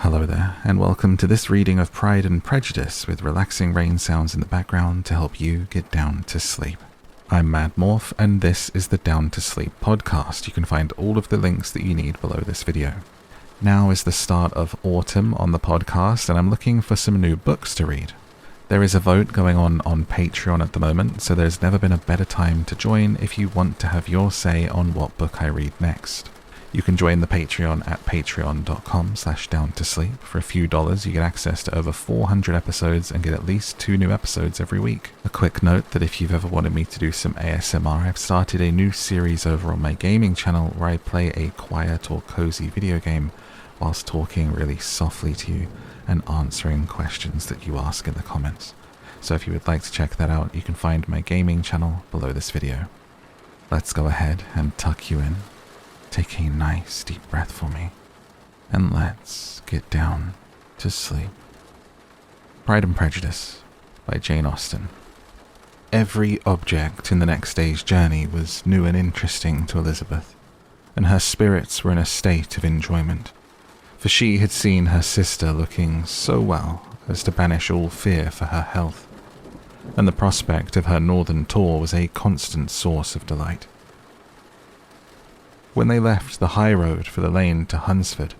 Hello there, and welcome to this reading of Pride and Prejudice with relaxing rain sounds in the background to help you get down to sleep. I'm Mad Morph, and this is the Down to Sleep podcast. You can find all of the links that you need below this video. Now is the start of autumn on the podcast, and I'm looking for some new books to read. There is a vote going on Patreon at the moment, so there's never been a better time to join if you want to have your say on what book I read next. You can join the Patreon at patreon.com/downtosleep. For a few dollars, you get access to over 400 episodes and get at least 2 new episodes every week. A quick note that if you've ever wanted me to do some ASMR, I've started a new series over on my gaming channel where I play a quiet or cozy video game whilst talking really softly to you and answering questions that you ask in the comments. So if you would like to check that out, you can find my gaming channel below this video. Let's go ahead and tuck you in. Take a nice deep breath for me, and let's get down to sleep. Pride and Prejudice by Jane Austen. Every object in the next day's journey was new and interesting to Elizabeth, and her spirits were in a state of enjoyment, for she had seen her sister looking so well as to banish all fear for her health, and the prospect of her northern tour was a constant source of delight. When they left the high road for the lane to Hunsford,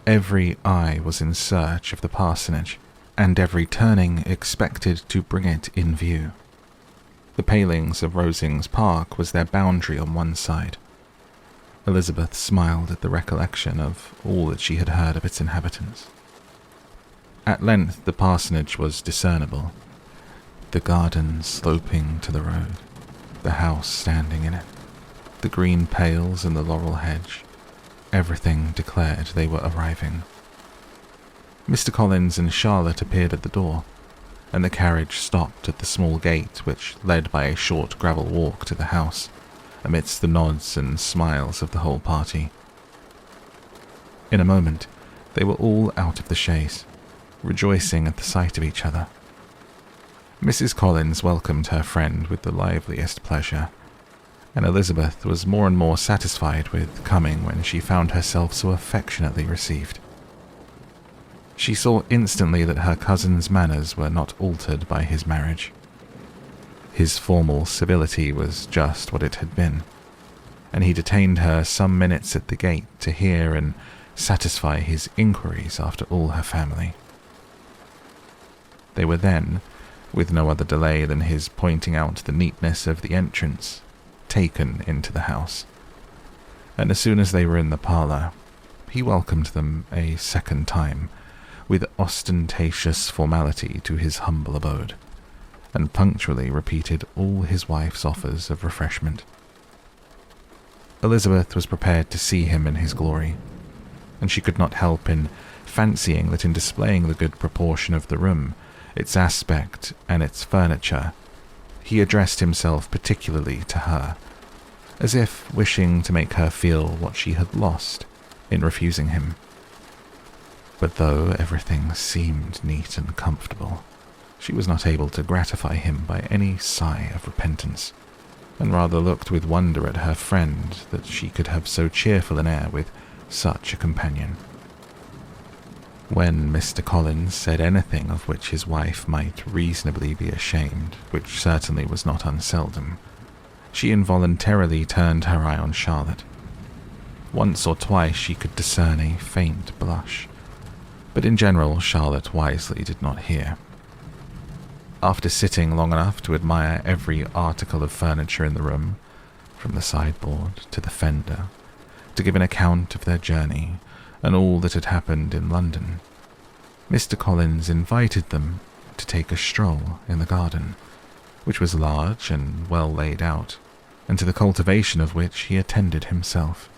every eye was in search of the parsonage, and every turning expected to bring it in view. The palings of Rosings Park was their boundary on one side. Elizabeth smiled at the recollection of all that she had heard of its inhabitants. At length the parsonage was discernible, the garden sloping to the road, the house standing in it. The green pales and the laurel hedge, everything declared they were arriving. Mr. Collins and Charlotte appeared at the door, and the carriage stopped at the small gate which led by a short gravel walk to the house, amidst the nods and smiles of the whole party. In a moment, they were all out of the chaise, rejoicing at the sight of each other. Mrs. Collins welcomed her friend with the liveliest pleasure, and Elizabeth was more and more satisfied with coming when she found herself so affectionately received. She saw instantly that her cousin's manners were not altered by his marriage. His formal civility was just what it had been, and he detained her some minutes at the gate to hear and satisfy his inquiries after all her family. They were then, with no other delay than his pointing out the neatness of the entrance, taken into the house, and as soon as they were in the parlour, he welcomed them a second time with ostentatious formality to his humble abode, and punctually repeated all his wife's offers of refreshment. Elizabeth was prepared to see him in his glory, and she could not help in fancying that in displaying the good proportion of the room, its aspect and its furniture, he addressed himself particularly to her, as if wishing to make her feel what she had lost in refusing him. But though everything seemed neat and comfortable, she was not able to gratify him by any sigh of repentance, and rather looked with wonder at her friend that she could have so cheerful an air with such a companion. When Mr. Collins said anything of which his wife might reasonably be ashamed, which certainly was not unseldom, she involuntarily turned her eye on Charlotte. Once or twice she could discern a faint blush, but in general Charlotte wisely did not hear. After sitting long enough to admire every article of furniture in the room, from the sideboard to the fender, to give an account of their journey and all that had happened in London, Mr. Collins invited them to take a stroll in the garden, which was large and well laid out, and to the cultivation of which he attended himself.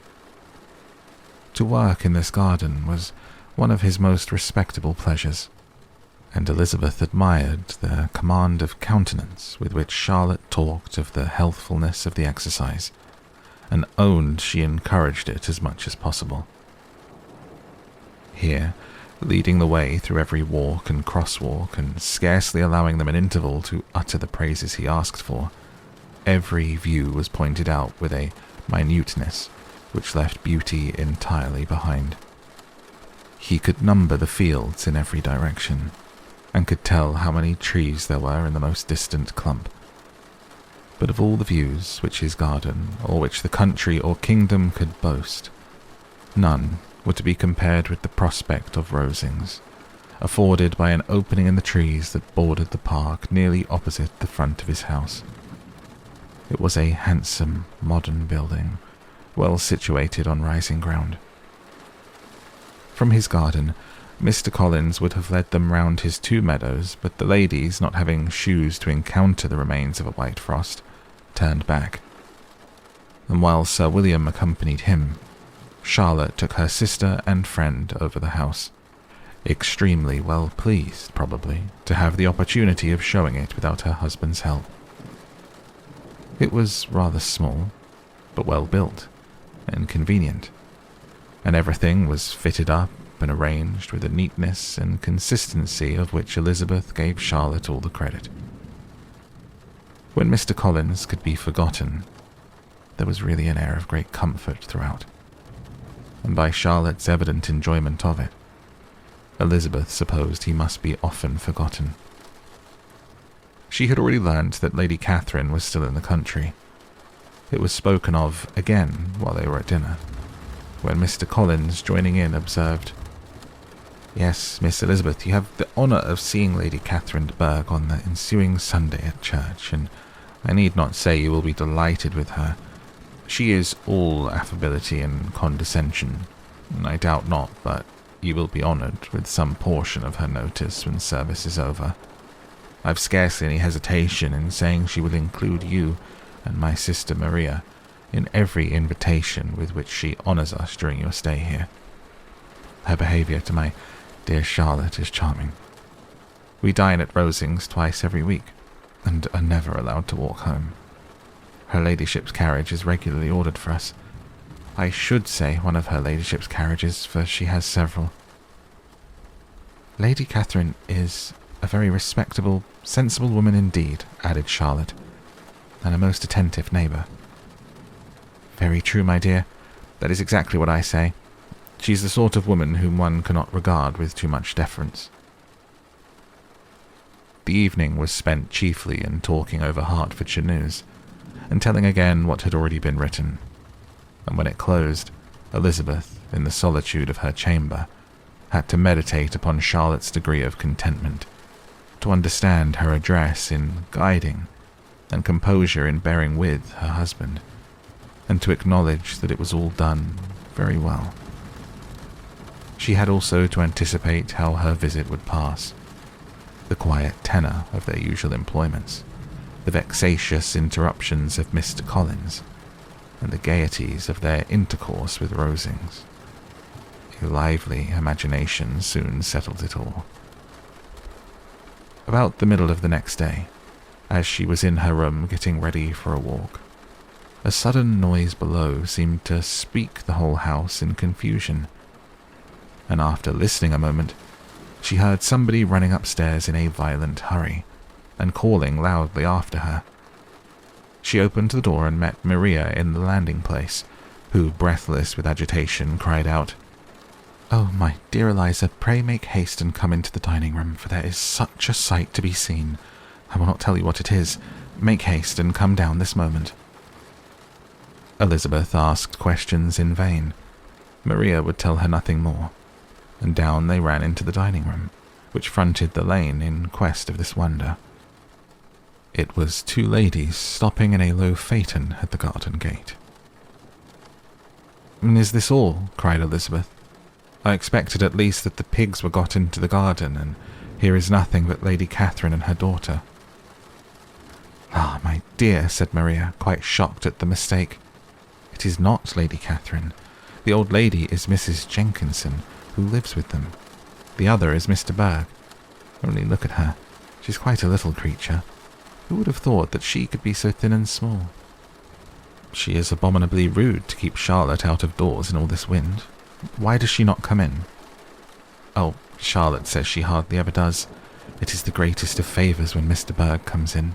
To work in this garden was one of his most respectable pleasures, and Elizabeth admired the command of countenance with which Charlotte talked of the healthfulness of the exercise, and owned she encouraged it as much as possible. Here, leading the way through every walk and crosswalk, and scarcely allowing them an interval to utter the praises he asked for, every view was pointed out with a minuteness which left beauty entirely behind. He could number the fields in every direction, and could tell how many trees there were in the most distant clump. But of all the views which his garden, or which the country or kingdom could boast, none were to be compared with the prospect of Rosings, afforded by an opening in the trees that bordered the park nearly opposite the front of his house. It was a handsome, modern building, well situated on rising ground. From his garden, Mr. Collins would have led them round his 2 meadows, but the ladies, not having shoes to encounter the remains of a white frost, turned back. And while Sir William accompanied him, Charlotte took her sister and friend over the house, extremely well pleased, probably, to have the opportunity of showing it without her husband's help. It was rather small, but well built and convenient, and everything was fitted up and arranged with a neatness and consistency of which Elizabeth gave Charlotte all the credit. When Mr. Collins could be forgotten, there was really an air of great comfort throughout, and by Charlotte's evident enjoyment of it, Elizabeth supposed he must be often forgotten. She had already learnt that Lady Catherine was still in the country. It was spoken of again while they were at dinner, when Mr. Collins, joining in, observed, "Yes, Miss Elizabeth, you have the honour of seeing Lady Catherine de Bourgh on the ensuing Sunday at church, and I need not say you will be delighted with her. She is all affability and condescension, and I doubt not but you will be honoured with some portion of her notice when service is over. I've scarcely any hesitation in saying she will include you and my sister Maria in every invitation with which she honours us during your stay here. Her behaviour to my dear Charlotte is charming. We dine at Rosings twice every week, and are never allowed to walk home. Her ladyship's carriage is regularly ordered for us. I should say one of her ladyship's carriages, for she has several. Lady Catherine is a very respectable, sensible woman indeed," added Charlotte, "and a most attentive neighbour." "Very true, my dear. That is exactly what I say. She's the sort of woman whom one cannot regard with too much deference." The evening was spent chiefly in talking over Hertfordshire news, and telling again what had already been written, and when it closed, Elizabeth, in the solitude of her chamber, had to meditate upon Charlotte's degree of contentment, to understand her address in guiding, and composure in bearing with her husband, and to acknowledge that it was all done very well. She had also to anticipate how her visit would pass, the quiet tenor of their usual employments, the vexatious interruptions of Mr. Collins, and the gaieties of their intercourse with Rosings. A lively imagination soon settled it all. About the middle of the next day, as she was in her room getting ready for a walk, a sudden noise below seemed to speak the whole house in confusion, and after listening a moment, she heard somebody running upstairs in a violent hurry, and calling loudly after her. She opened the door and met Maria in the landing-place, who, breathless with agitation, cried out, "Oh, my dear Eliza, pray make haste and come into the dining-room, for there is such a sight to be seen. I will not tell you what it is. Make haste and come down this moment." Elizabeth asked questions in vain. Maria would tell her nothing more, and down they ran into the dining-room, which fronted the lane in quest of this wonder. It was 2 ladies stopping in a low phaeton at the garden gate. "Is this all?" cried Elizabeth. "I expected at least that the pigs were got into the garden, and here is nothing but Lady Catherine and her daughter." "Ah, my dear," said Maria, quite shocked at the mistake. "It is not Lady Catherine. The old lady is Mrs. Jenkinson, who lives with them. The other is Mr. Bourgh. Only look at her. She's quite a little creature. Who would have thought that she could be so thin and small? She is abominably rude to keep Charlotte out of doors in all this wind. Why does she not come in?" "Oh, Charlotte says she hardly ever does. It is the greatest of favours when Mr. Bourgh comes in."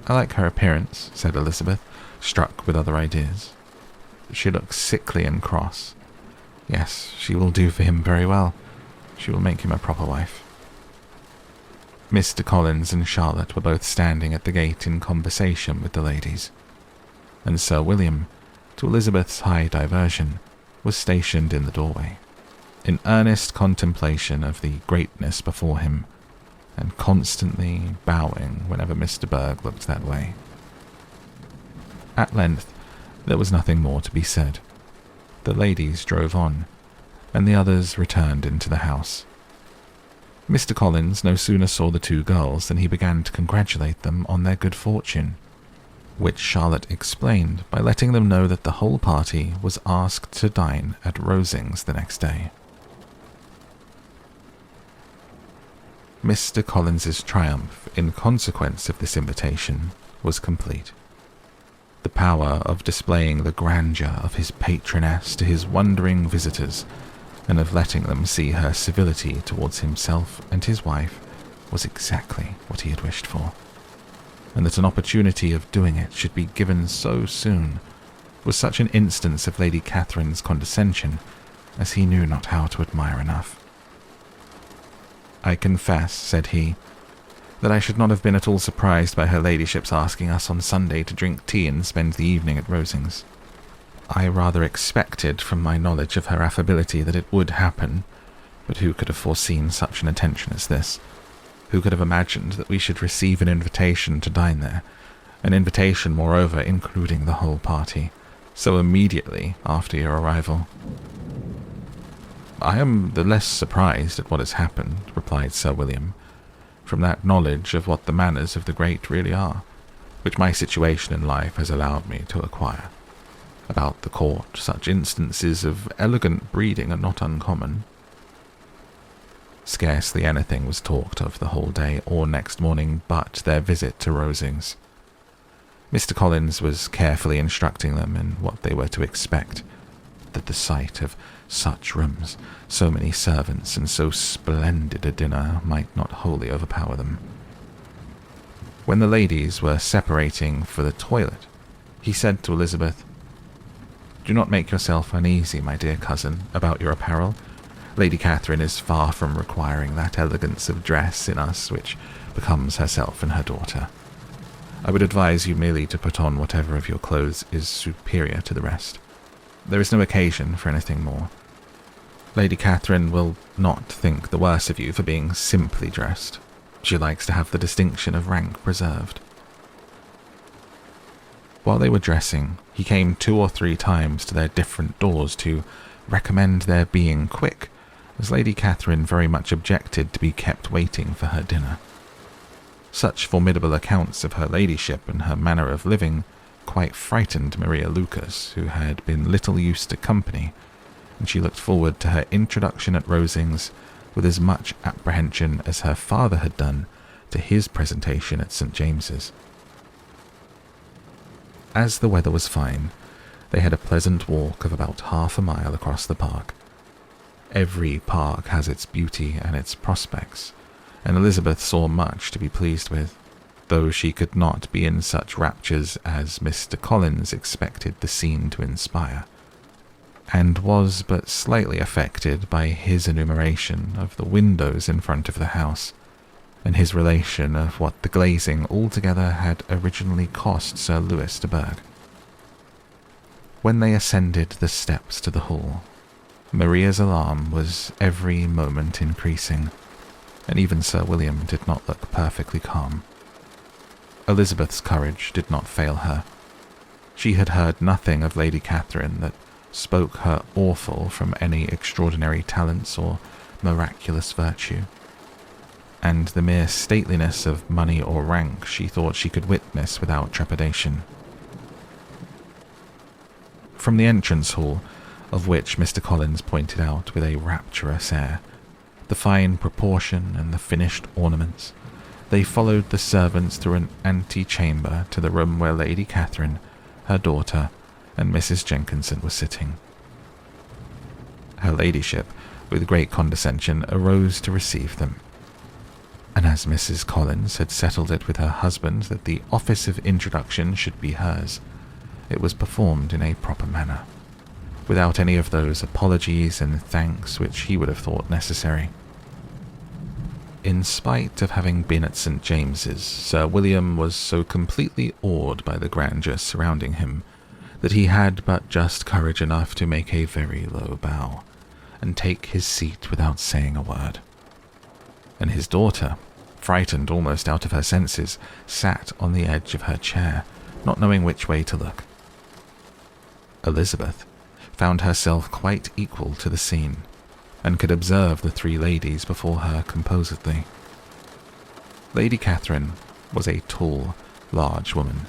"I like her appearance," said Elizabeth, struck with other ideas. "She looks sickly and cross. Yes, she will do for him very well. She will make him a proper wife. Mr. Collins and Charlotte were both standing at the gate in conversation with the ladies, and Sir William, to Elizabeth's high diversion, was stationed in the doorway, in earnest contemplation of the greatness before him, and constantly bowing whenever Mr. Berg looked that way. At length, there was nothing more to be said. The ladies drove on, and the others returned into the house. Mr. Collins no sooner saw the two girls than he began to congratulate them on their good fortune, which Charlotte explained by letting them know that the whole party was asked to dine at Rosings the next day. Mr. Collins's triumph in consequence of this invitation was complete. The power of displaying the grandeur of his patroness to his wondering visitors, and of letting them see her civility towards himself and his wife, was exactly what he had wished for, and that an opportunity of doing it should be given so soon was such an instance of Lady Catherine's condescension as he knew not how to admire enough. "I confess," said he, "that I should not have been at all surprised by her ladyship's asking us on Sunday to drink tea and spend the evening at Rosings. I rather expected, from my knowledge of her affability, that it would happen, but who could have foreseen such an attention as this? Who could have imagined that we should receive an invitation to dine there, an invitation, moreover, including the whole party, so immediately after your arrival?" "I am the less surprised at what has happened," replied Sir William, "from that knowledge of what the manners of the great really are, which my situation in life has allowed me to acquire. About the court, such instances of elegant breeding are not uncommon." Scarcely anything was talked of the whole day or next morning but their visit to Rosings. Mr. Collins was carefully instructing them in what they were to expect, that the sight of such rooms, so many servants, and so splendid a dinner might not wholly overpower them. When the ladies were separating for the toilet, he said to Elizabeth, "Do not make yourself uneasy, my dear cousin, about your apparel. Lady Catherine is far from requiring that elegance of dress in us which becomes herself and her daughter. I would advise you merely to put on whatever of your clothes is superior to the rest. There is no occasion for anything more. Lady Catherine will not think the worse of you for being simply dressed. She likes to have the distinction of rank preserved." While they were dressing, he came 2 or 3 times to their different doors to recommend their being quick, as Lady Catherine very much objected to be kept waiting for her dinner. Such formidable accounts of her ladyship and her manner of living quite frightened Maria Lucas, who had been little used to company, and she looked forward to her introduction at Rosings with as much apprehension as her father had done to his presentation at St. James's. As the weather was fine, they had a pleasant walk of about half a mile across the park. Every park has its beauty and its prospects, and Elizabeth saw much to be pleased with, though she could not be in such raptures as Mr. Collins expected the scene to inspire, and was but slightly affected by his enumeration of the windows in front of the house, and his relation of what the glazing altogether had originally cost Sir Louis de Bourgh. When they ascended the steps to the hall, Maria's alarm was every moment increasing, and even Sir William did not look perfectly calm. Elizabeth's courage did not fail her. She had heard nothing of Lady Catherine that spoke her awful from any extraordinary talents or miraculous virtue, and the mere stateliness of money or rank she thought she could witness without trepidation. From the entrance hall, of which Mr. Collins pointed out with a rapturous air the fine proportion and the finished ornaments, they followed the servants through an antechamber to the room where Lady Catherine, her daughter, and Mrs. Jenkinson were sitting. Her ladyship, with great condescension, arose to receive them, and as Mrs. Collins had settled it with her husband that the office of introduction should be hers, it was performed in a proper manner. without any of those apologies and thanks which he would have thought necessary. In spite of having been at St. James's, Sir William was so completely awed by the grandeur surrounding him that he had but just courage enough to make a very low bow and take his seat without saying a word. And his daughter, frightened almost out of her senses, sat on the edge of her chair, not knowing which way to look. Elizabeth found herself quite equal to the scene, and could observe the three ladies before her composedly. Lady Catherine was a tall, large woman,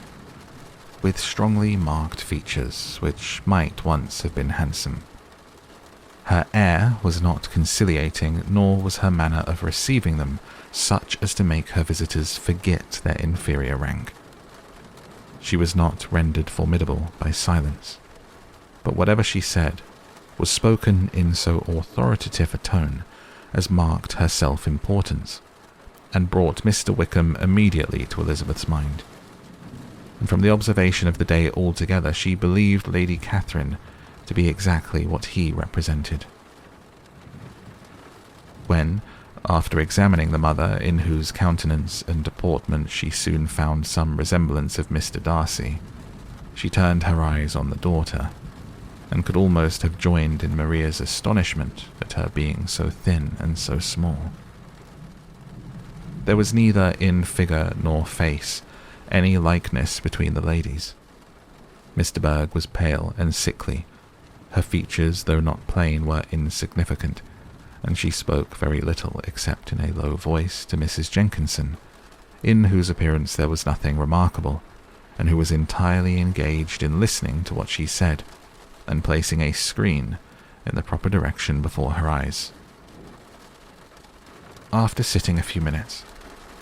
with strongly marked features which might once have been handsome. Her air was not conciliating, nor was her manner of receiving them such as to make her visitors forget their inferior rank. She was not rendered formidable by silence, but whatever she said was spoken in so authoritative a tone as marked her self-importance, and brought Mr. Wickham immediately to Elizabeth's mind. And from the observation of the day altogether, she believed Lady Catherine to be exactly what he represented. When, after examining the mother, in whose countenance and deportment she soon found some resemblance of Mr. Darcy, she turned her eyes on the daughter, and could almost have joined in Maria's astonishment at her being so thin and so small. There was neither in figure nor face any likeness between the ladies. Mr. Berg was pale and sickly. Her features, though not plain, were insignificant, and she spoke very little except in a low voice to Mrs. Jenkinson, in whose appearance there was nothing remarkable, and who was entirely engaged in listening to what she said, and placing a screen in the proper direction before her eyes. After sitting a few minutes,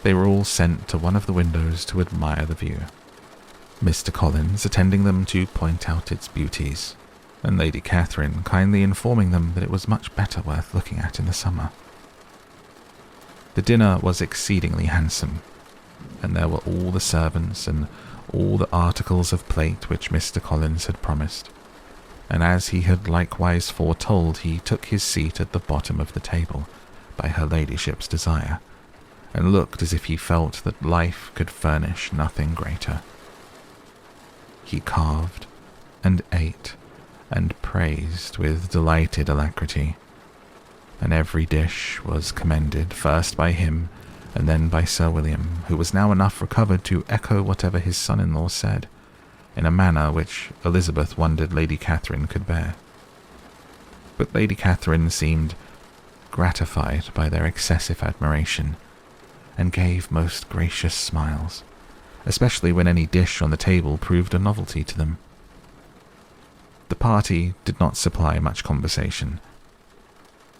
they were all sent to one of the windows to admire the view, Mr. Collins attending them to point out its beauties, and Lady Catherine kindly informing them that it was much better worth looking at in the summer. The dinner was exceedingly handsome, and there were all the servants and all the articles of plate which Mr. Collins had promised, and as he had likewise foretold, he took his seat at the bottom of the table, by her ladyship's desire, and looked as if he felt that life could furnish nothing greater. He carved, and ate, and praised with delighted alacrity, and every dish was commended first by him, and then by Sir William, who was now enough recovered to echo whatever his son-in-law said, in a manner which Elizabeth wondered Lady Catherine could bear. But Lady Catherine seemed gratified by their excessive admiration, and gave most gracious smiles, especially when any dish on the table proved a novelty to them. The party did not supply much conversation.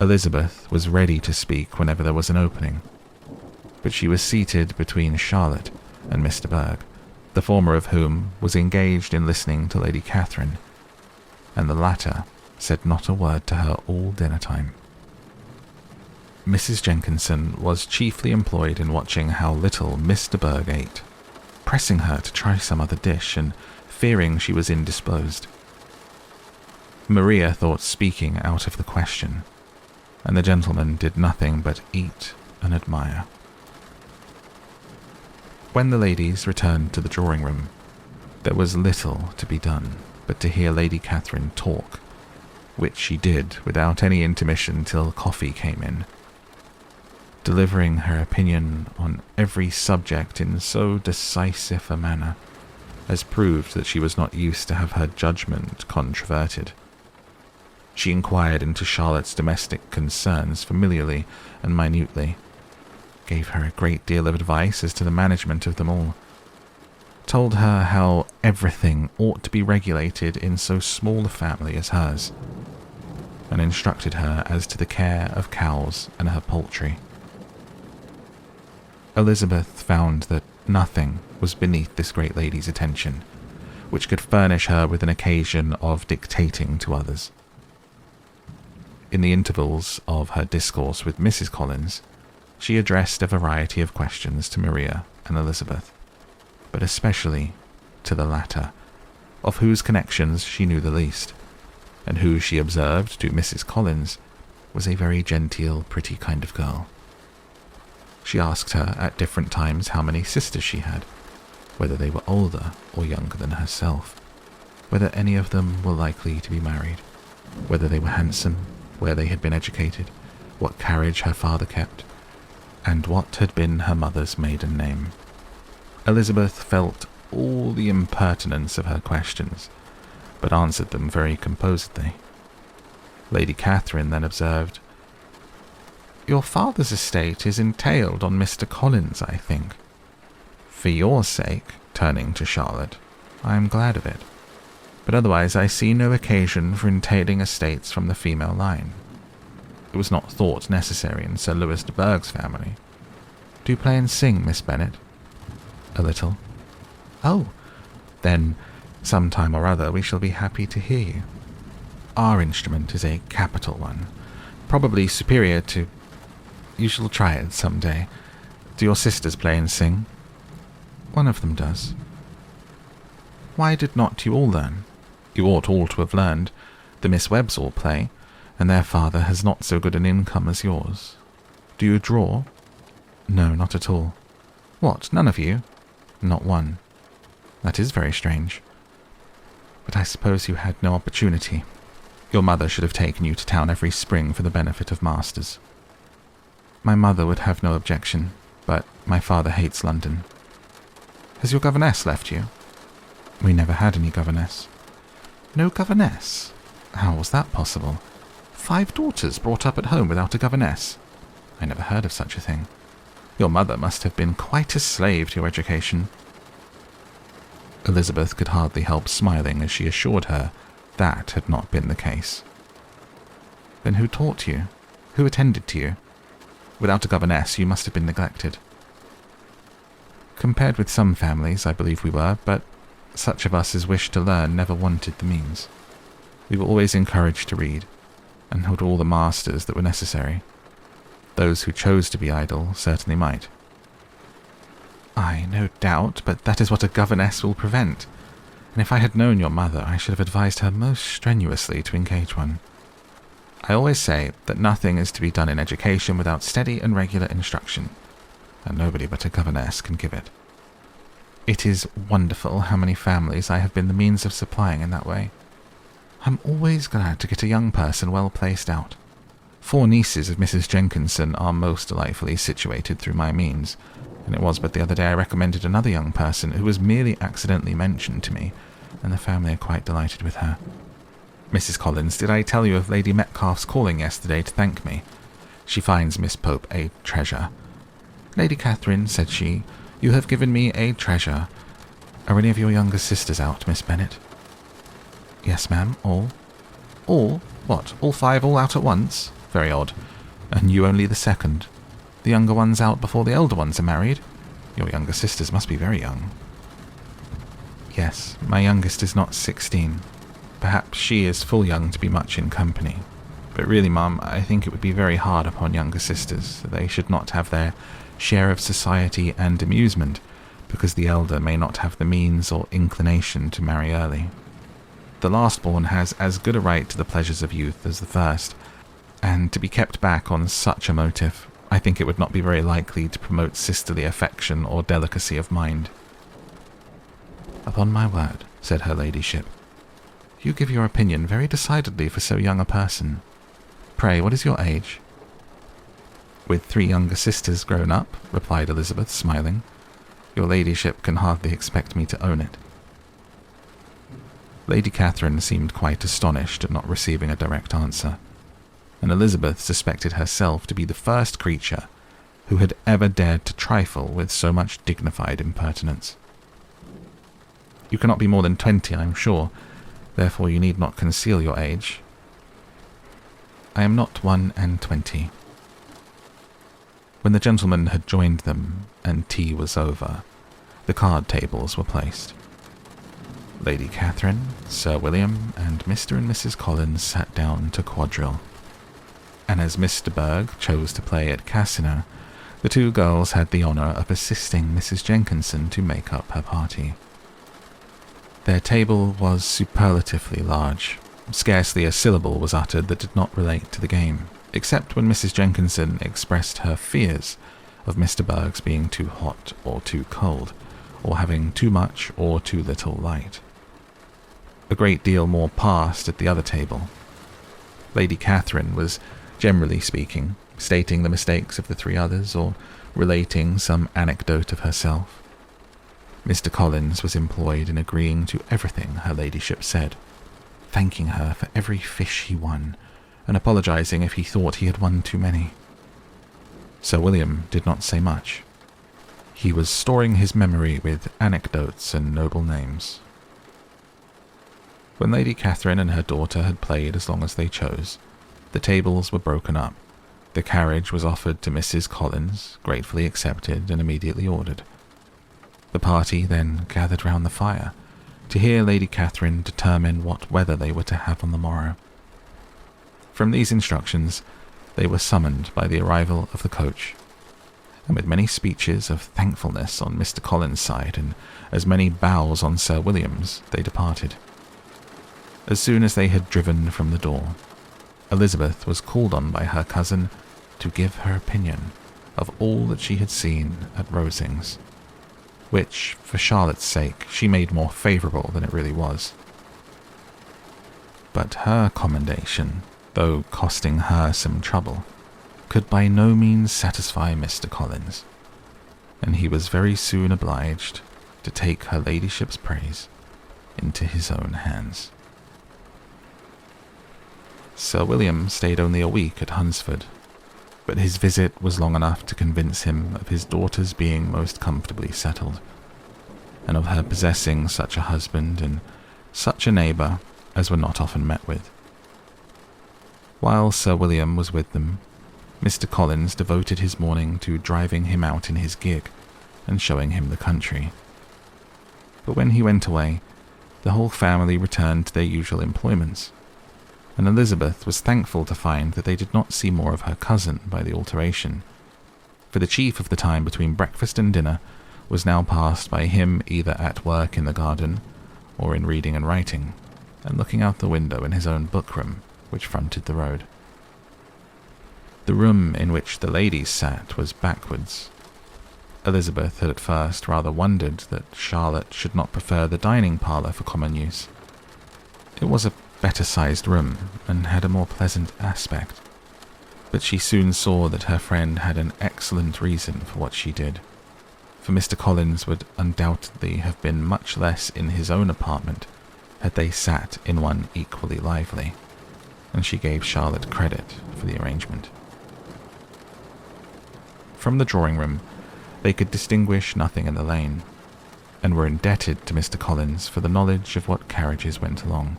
Elizabeth was ready to speak whenever there was an opening, but she was seated between Charlotte and Mr. Berg, the former of whom was engaged in listening to Lady Catherine, and the latter said not a word to her all dinner time. Mrs. Jenkinson was chiefly employed in watching how little Mr. Berg ate, pressing her to try some other dish and fearing she was indisposed. Maria thought speaking out of the question, and the gentleman did nothing but eat and admire. When the ladies returned to the drawing-room, there was little to be done but to hear Lady Catherine talk, which she did without any intermission till coffee came in, delivering her opinion on every subject in so decisive a manner as proved that she was not used to have her judgment controverted. She inquired into Charlotte's domestic concerns familiarly and minutely, gave her a great deal of advice as to the management of them all, told her how everything ought to be regulated in so small a family as hers, and instructed her as to the care of cows and her poultry. Elizabeth found that nothing was beneath this great lady's attention, which could furnish her with an occasion of dictating to others. In the intervals of her discourse with Mrs. Collins, she addressed a variety of questions to Maria and Elizabeth, but especially to the latter, of whose connections she knew the least, and who she observed to Mrs. Collins was a very genteel, pretty kind of girl. She asked her at different times how many sisters she had, whether they were older or younger than herself, whether any of them were likely to be married, whether they were handsome, where they had been educated, what carriage her father kept, and what had been her mother's maiden name. Elizabeth felt all the impertinence of her questions, but answered them very composedly. Lady Catherine then observed, "Your father's estate is entailed on Mr. Collins, I think. For your sake," turning to Charlotte, "I am glad of it. But otherwise I see no occasion for entailing estates from the female line. It was not thought necessary in Sir Louis de Bourgh's family. Do you play and sing, Miss Bennet?" "A little." "Oh, then some time or other we shall be happy to hear you. Our instrument is a capital one, probably superior to... You shall try it some day. Do your sisters play and sing?" "One of them does." "Why did not you all learn? You ought all to have learned. The Miss Webbs all play, and their father has not so good an income as yours. Do you draw?" "No, not at all." "What, none of you?" "Not one." "That is very strange. But I suppose you had no opportunity. Your mother should have taken you to town every spring for the benefit of masters." "My mother would have no objection, but my father hates London." "Has your governess left you?" "We never had any governess." "No governess? How was that possible? 5 daughters brought up at home without a governess? I never heard of such a thing. Your mother must have been quite a slave to your education." Elizabeth could hardly help smiling as she assured her that had not been the case. "Then who taught you? Who attended to you? Without a governess, you must have been neglected." "Compared with some families, I believe we were, but such of us as wished to learn never wanted the means. We were always encouraged to read, and held all the masters that were necessary. Those who chose to be idle certainly might." "Aye, no doubt, but that is what a governess will prevent, and if I had known your mother, I should have advised her most strenuously to engage one. I always say that nothing is to be done in education without steady and regular instruction, and nobody but a governess can give it. It is wonderful how many families I have been the means of supplying in that way. I'm always glad to get a young person well placed out. 4 nieces of Mrs. Jenkinson are most delightfully situated through my means, and it was but the other day I recommended another young person who was merely accidentally mentioned to me, and the family are quite delighted with her. Mrs. Collins, did I tell you of Lady Metcalfe's calling yesterday to thank me? She finds Miss Pope a treasure. 'Lady Catherine,' said she, 'you have given me a treasure. Are any of your younger sisters out, Miss Bennet?' 'Yes, ma'am, all.' 'All? What, all 5 all out at once? Very odd. And you only the second. The younger ones out before the elder ones are married? Your younger sisters must be very young.' 'Yes, my youngest is not 16. Perhaps she is full young to be much in company. But really, ma'am, I think it would be very hard upon younger sisters that they should not have their share of society and amusement, because the elder may not have the means or inclination to marry early. The last-born has as good a right to the pleasures of youth as the first, and to be kept back on such a motive, I think it would not be very likely to promote sisterly affection or delicacy of mind." "Upon my word," said her ladyship, "you give your opinion very decidedly for so young a person. Pray, what is your age?" "With 3 younger sisters grown up," replied Elizabeth, smiling. "Your ladyship can hardly expect me to own it." Lady Catherine seemed quite astonished at not receiving a direct answer, and Elizabeth suspected herself to be the first creature who had ever dared to trifle with so much dignified impertinence. "You cannot be more than 20, I am sure, therefore you need not conceal your age." "I am not 21. When the gentlemen had joined them, and tea was over, the card tables were placed. Lady Catherine, Sir William, and Mr. and Mrs. Collins sat down to quadrille, and as Miss de Bourgh chose to play at Cassino, the 2 girls had the honour of assisting Mrs. Jenkinson to make up her party. Their table was superlatively large, Scarcely a syllable was uttered that did not relate to the game, except when Mrs. Jenkinson expressed her fears of Mr. Berg's being too hot or too cold, or having too much or too little light. A great deal more passed at the other table. Lady Catherine was, generally speaking, stating the mistakes of the three others, or relating some anecdote of herself. Mr. Collins was employed in agreeing to everything her ladyship said, thanking her for every fish he won, and apologizing if he thought he had won too many. Sir William did not say much. He was storing his memory with anecdotes and noble names. When Lady Catherine and her daughter had played as long as they chose, the tables were broken up. The carriage was offered to Mrs. Collins, gratefully accepted and immediately ordered. The party then gathered round the fire to hear Lady Catherine determine what weather they were to have on the morrow. From these instructions, they were summoned by the arrival of the coach, and with many speeches of thankfulness on Mr. Collins' side and as many bows on Sir William's, they departed. As soon as they had driven from the door, Elizabeth was called on by her cousin to give her opinion of all that she had seen at Rosings, which, for Charlotte's sake, she made more favourable than it really was. But her commendation, though costing her some trouble, could by no means satisfy Mr. Collins, and he was very soon obliged to take her ladyship's praise into his own hands. Sir William stayed only a week at Hunsford, but his visit was long enough to convince him of his daughter's being most comfortably settled, and of her possessing such a husband and such a neighbour as were not often met with. While Sir William was with them, Mr. Collins devoted his morning to driving him out in his gig and showing him the country. But when he went away, the whole family returned to their usual employments, and Elizabeth was thankful to find that they did not see more of her cousin by the alteration, for the chief of the time between breakfast and dinner was now passed by him either at work in the garden, or in reading and writing, and looking out the window in his own book-room, which fronted the road. The room in which the ladies sat was backwards. Elizabeth had at first rather wondered that Charlotte should not prefer the dining parlour for common use. It was a better-sized room, and had a more pleasant aspect, but she soon saw that her friend had an excellent reason for what she did, for Mr. Collins would undoubtedly have been much less in his own apartment had they sat in one equally lively, and she gave Charlotte credit for the arrangement. From the drawing-room, they could distinguish nothing in the lane, and were indebted to Mr. Collins for the knowledge of what carriages went along,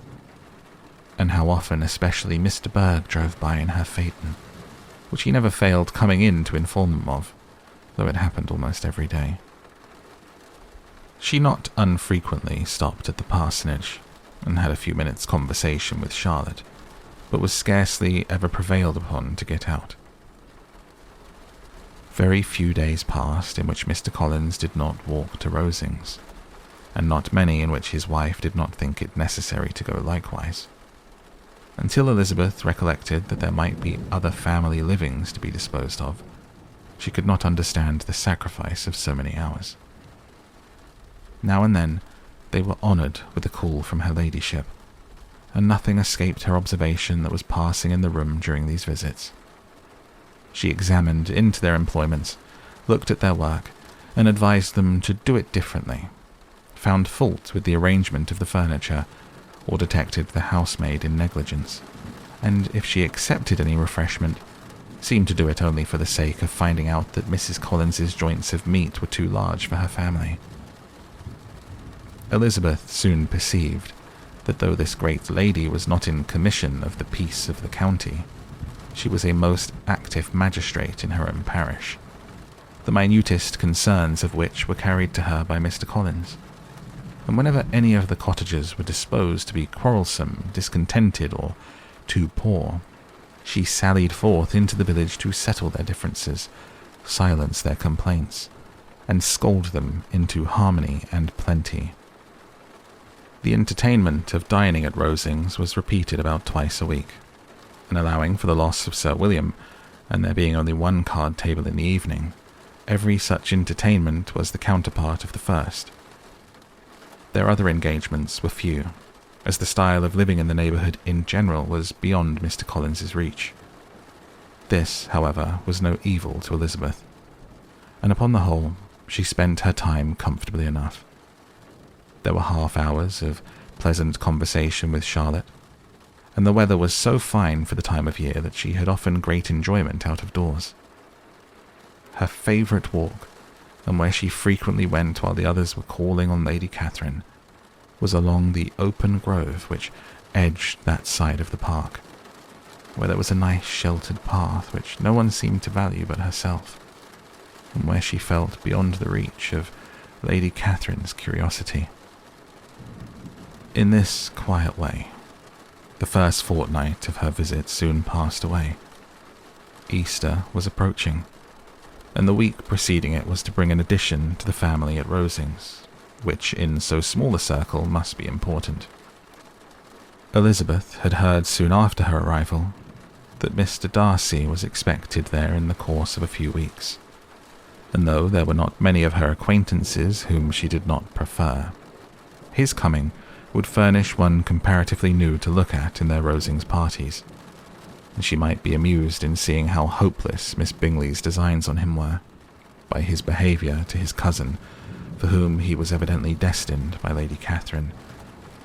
and how often especially Mr. Berg drove by in her phaeton, which he never failed coming in to inform them of, though it happened almost every day. She not unfrequently stopped at the parsonage, and had a few minutes' conversation with Charlotte, but was scarcely ever prevailed upon to get out. Very few days passed in which Mr. Collins did not walk to Rosings, and not many in which his wife did not think it necessary to go likewise, until Elizabeth recollected that there might be other family livings to be disposed of. She could not understand the sacrifice of so many hours. Now and then they were honoured with a call from her ladyship, and nothing escaped her observation that was passing in the room during these visits. She examined into their employments, looked at their work, and advised them to do it differently, found fault with the arrangement of the furniture, or detected the housemaid in negligence, and if she accepted any refreshment, seemed to do it only for the sake of finding out that Mrs. Collins's joints of meat were too large for her family. Elizabeth soon perceived that though this great lady was not in commission of the peace of the county, she was a most active magistrate in her own parish, the minutest concerns of which were carried to her by Mr. Collins, and whenever any of the cottagers were disposed to be quarrelsome, discontented, or too poor, she sallied forth into the village to settle their differences, silence their complaints, and scold them into harmony and plenty. The entertainment of dining at Rosings was repeated about twice a week, and allowing for the loss of Sir William, and there being only one card table in the evening, every such entertainment was the counterpart of the first. Their other engagements were few, as the style of living in the neighbourhood in general was beyond Mr. Collins's reach. This, however, was no evil to Elizabeth, and upon the whole, she spent her time comfortably enough. There were half-hours of pleasant conversation with Charlotte, and the weather was so fine for the time of year that she had often great enjoyment out of doors. Her favourite walk, and where she frequently went while the others were calling on Lady Catherine, was along the open grove which edged that side of the park, where there was a nice sheltered path which no one seemed to value but herself, and where she felt beyond the reach of Lady Catherine's curiosity. In this quiet way, the first fortnight of her visit soon passed away. Easter was approaching, and the week preceding it was to bring an addition to the family at Rosings, which in so small a circle must be important. Elizabeth had heard soon after her arrival that Mr. Darcy was expected there in the course of a few weeks, and though there were not many of her acquaintances whom she did not prefer, his coming would furnish one comparatively new to look at in their Rosings parties, and she might be amused in seeing how hopeless Miss Bingley's designs on him were, by his behaviour to his cousin, for whom he was evidently destined by Lady Catherine,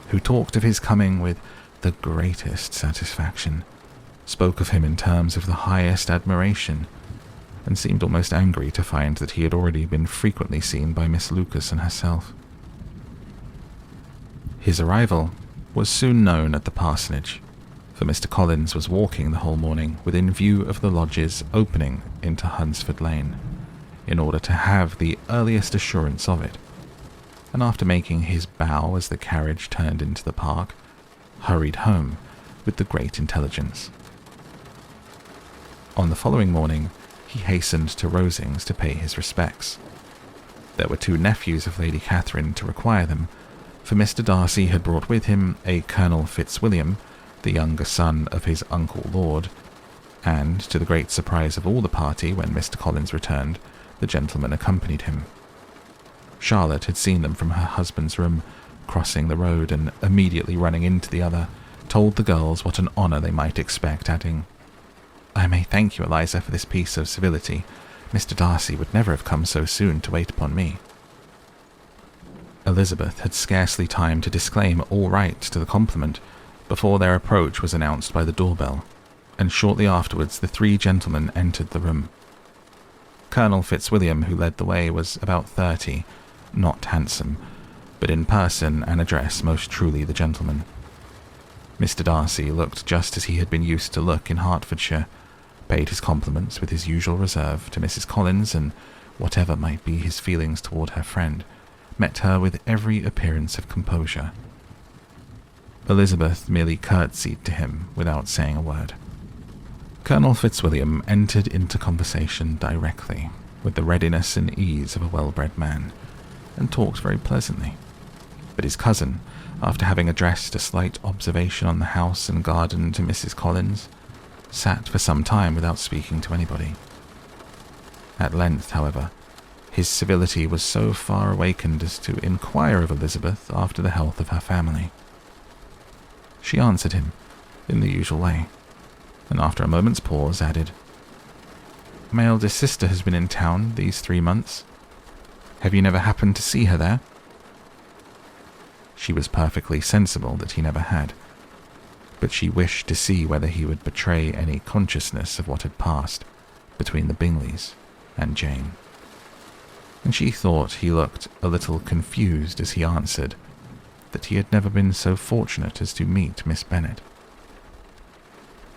who talked of his coming with the greatest satisfaction, spoke of him in terms of the highest admiration, and seemed almost angry to find that he had already been frequently seen by Miss Lucas and herself. His arrival was soon known at the parsonage, for Mr. Collins was walking the whole morning within view of the lodges opening into Hunsford Lane, in order to have the earliest assurance of it, and after making his bow as the carriage turned into the park, hurried home with the great intelligence. On the following morning, he hastened to Rosings to pay his respects. There were 2 nephews of Lady Catherine to require them, for Mr. Darcy had brought with him a Colonel Fitzwilliam, the younger son of his uncle Lord, and, to the great surprise of all the party when Mr. Collins returned, the gentleman accompanied him. Charlotte had seen them from her husband's room, crossing the road and immediately running into the other, told the girls what an honour they might expect, adding, "I may thank you, Eliza, for this piece of civility. Mr. Darcy would never have come so soon to wait upon me." Elizabeth had scarcely time to disclaim all right to the compliment before their approach was announced by the doorbell, and shortly afterwards the 3 gentlemen entered the room. Colonel Fitzwilliam, who led the way, was about 30, not handsome, but in person and address most truly the gentleman. Mr. Darcy looked just as he had been used to look in Hertfordshire, paid his compliments with his usual reserve to Mrs. Collins, and, whatever might be his feelings toward her friend, met her with every appearance of composure. Elizabeth merely curtsied to him without saying a word. Colonel Fitzwilliam entered into conversation directly, with the readiness and ease of a well-bred man, and talked very pleasantly. But his cousin, after having addressed a slight observation on the house and garden to Mrs. Collins, sat for some time without speaking to anybody. At length, however, his civility was so far awakened as to inquire of Elizabeth after the health of her family. She answered him in the usual way, and after a moment's pause added, "My eldest sister has been in town these 3 months. Have you never happened to see her there?" She was perfectly sensible that he never had, but she wished to see whether he would betray any consciousness of what had passed between the Bingleys and Jane, and she thought he looked a little confused as he answered that he had never been so fortunate as to meet Miss Bennet.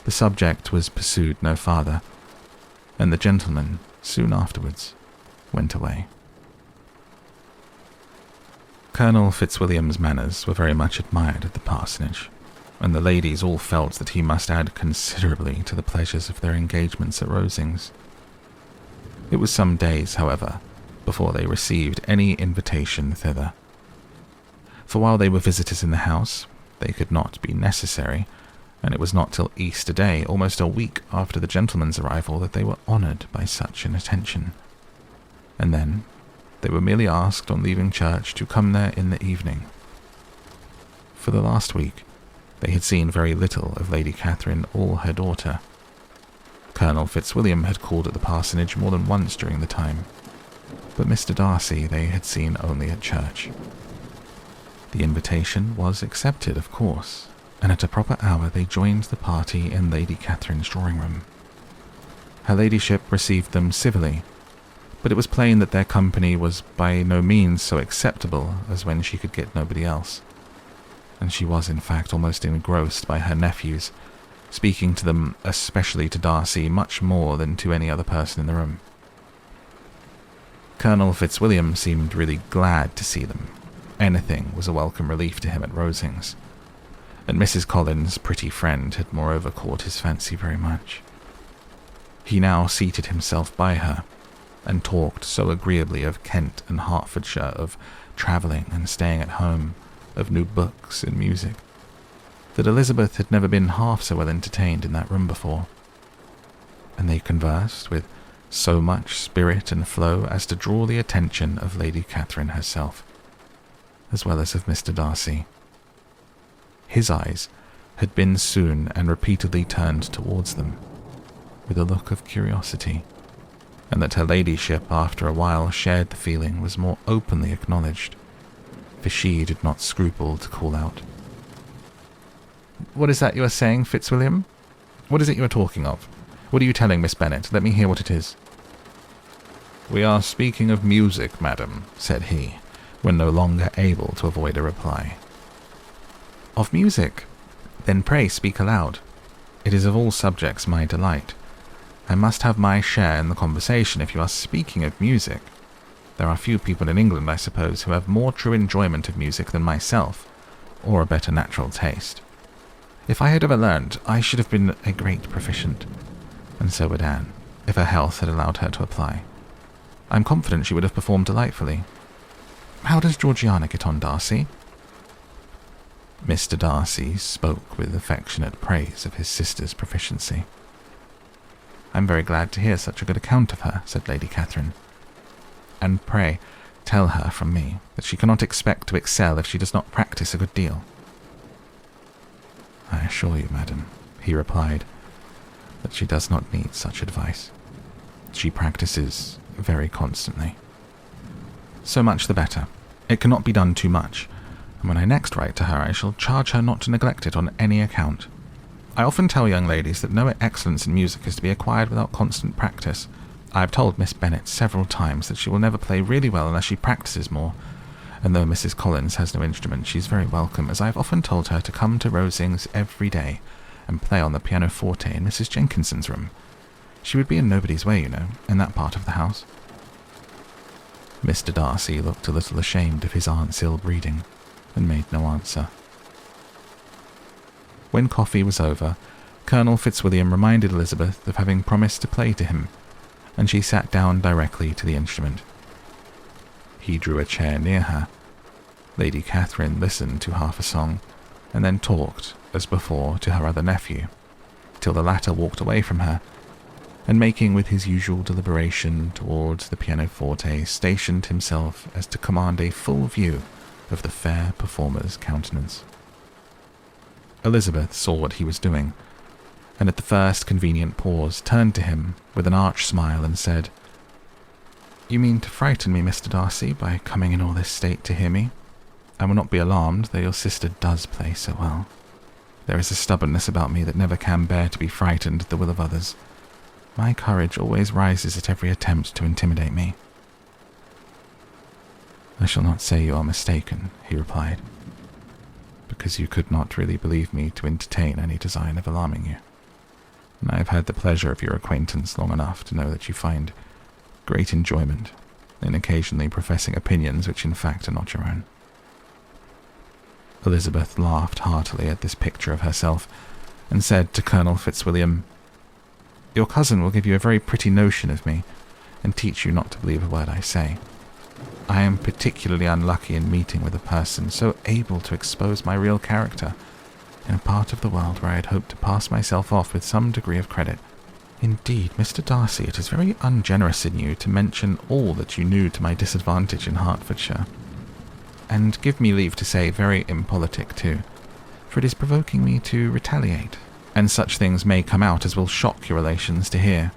The subject was pursued no farther, and the gentleman, soon afterwards, went away. Colonel Fitzwilliam's manners were very much admired at the parsonage, and the ladies all felt that he must add considerably to the pleasures of their engagements at Rosings. It was some days, however, before they received any invitation thither. for while they were visitors in the house, they could not be necessary, and it was not till Easter Day, almost a week after the gentleman's arrival, that they were honoured by such an attention. And then they were merely asked on leaving church to come there in the evening. For the last week, they had seen very little of Lady Catherine or her daughter. Colonel Fitzwilliam had called at the parsonage more than once during the time, but Mr. Darcy they had seen only at church. The invitation was accepted, of course, and at a proper hour they joined the party in Lady Catherine's drawing-room. Her ladyship received them civilly, but it was plain that their company was by no means so acceptable as when she could get nobody else, and she was in fact almost engrossed by her nephews, speaking to them, especially to Darcy, much more than to any other person in the room. Colonel Fitzwilliam seemed really glad to see them. Anything was a welcome relief to him at Rosings, and Mrs. Collins' pretty friend had moreover caught his fancy very much. He now seated himself by her, and talked so agreeably of Kent and Hertfordshire, of travelling and staying at home, of new books and music, that Elizabeth had never been half so well entertained in that room before, and they conversed with so much spirit and flow as to draw the attention of Lady Catherine herself, as well as of Mr. Darcy. His eyes had been soon and repeatedly turned towards them, with a look of curiosity, and that her ladyship after a while shared the feeling was more openly acknowledged, for she did not scruple to call out, "What is that you are saying, Fitzwilliam? What is it you are talking of? What are you telling Miss Bennet? Let me hear what it is." "We are speaking of music, madam," said he, when no longer able to avoid a reply. "Of music? Then pray speak aloud. It is of all subjects my delight. I must have my share in the conversation if you are speaking of music. There are few people in England, I suppose, who have more true enjoyment of music than myself, or a better natural taste. If I had ever learned, I should have been a great proficient, and so would Anne, if her health had allowed her to apply. I'm confident she would have performed delightfully. How does Georgiana get on, Darcy?" Mr. Darcy spoke with affectionate praise of his sister's proficiency. "I'm very glad to hear such a good account of her," said Lady Catherine. "And pray tell her from me that she cannot expect to excel if she does not practice a good deal." "I assure you, madam," he replied, "that she does not need such advice. She practices very constantly. So much the better. It cannot be done too much, and when I next write to her I shall charge her not to neglect it on any account. I often tell young ladies that no excellence in music is to be acquired without constant practice. I have told Miss Bennet several times that she will never play really well unless she practices more, and though Mrs. Collins has no instrument, she is very welcome, as I have often told her to come to Rosings every day and play on the pianoforte in Mrs. Jenkinson's room. She would be in nobody's way, you know, in that part of the house." Mr. Darcy looked a little ashamed of his aunt's ill-breeding, and made no answer. When coffee was over, Colonel Fitzwilliam reminded Elizabeth of having promised to play to him, and she sat down directly to the instrument. He drew a chair near her. Lady Catherine listened to half a song, and then talked, as before, to her other nephew, till the latter walked away from her, and making with his usual deliberation towards the pianoforte, stationed himself as to command a full view of the fair performer's countenance. Elizabeth saw what he was doing, and at the first convenient pause turned to him with an arch smile and said, "You mean to frighten me, Mr. Darcy, by coming in all this state to hear me? I will not be alarmed, though your sister does play so well. There is a stubbornness about me that never can bear to be frightened at the will of others. My courage always rises at every attempt to intimidate me." "I shall not say you are mistaken," he replied, "because you could not really believe me to entertain any design of alarming you, and I have had the pleasure of your acquaintance long enough to know that you find great enjoyment in occasionally professing opinions which in fact are not your own." Elizabeth laughed heartily at this picture of herself, and said to Colonel Fitzwilliam, "Your cousin will give you a very pretty notion of me, and teach you not to believe a word I say. I am particularly unlucky in meeting with a person so able to expose my real character in a part of the world where I had hoped to pass myself off with some degree of credit. Indeed, Mr. Darcy, it is very ungenerous in you to mention all that you knew to my disadvantage in Hertfordshire. And give me leave to say very impolitic too, for it is provoking me to retaliate, and such things may come out as will shock your relations to hear.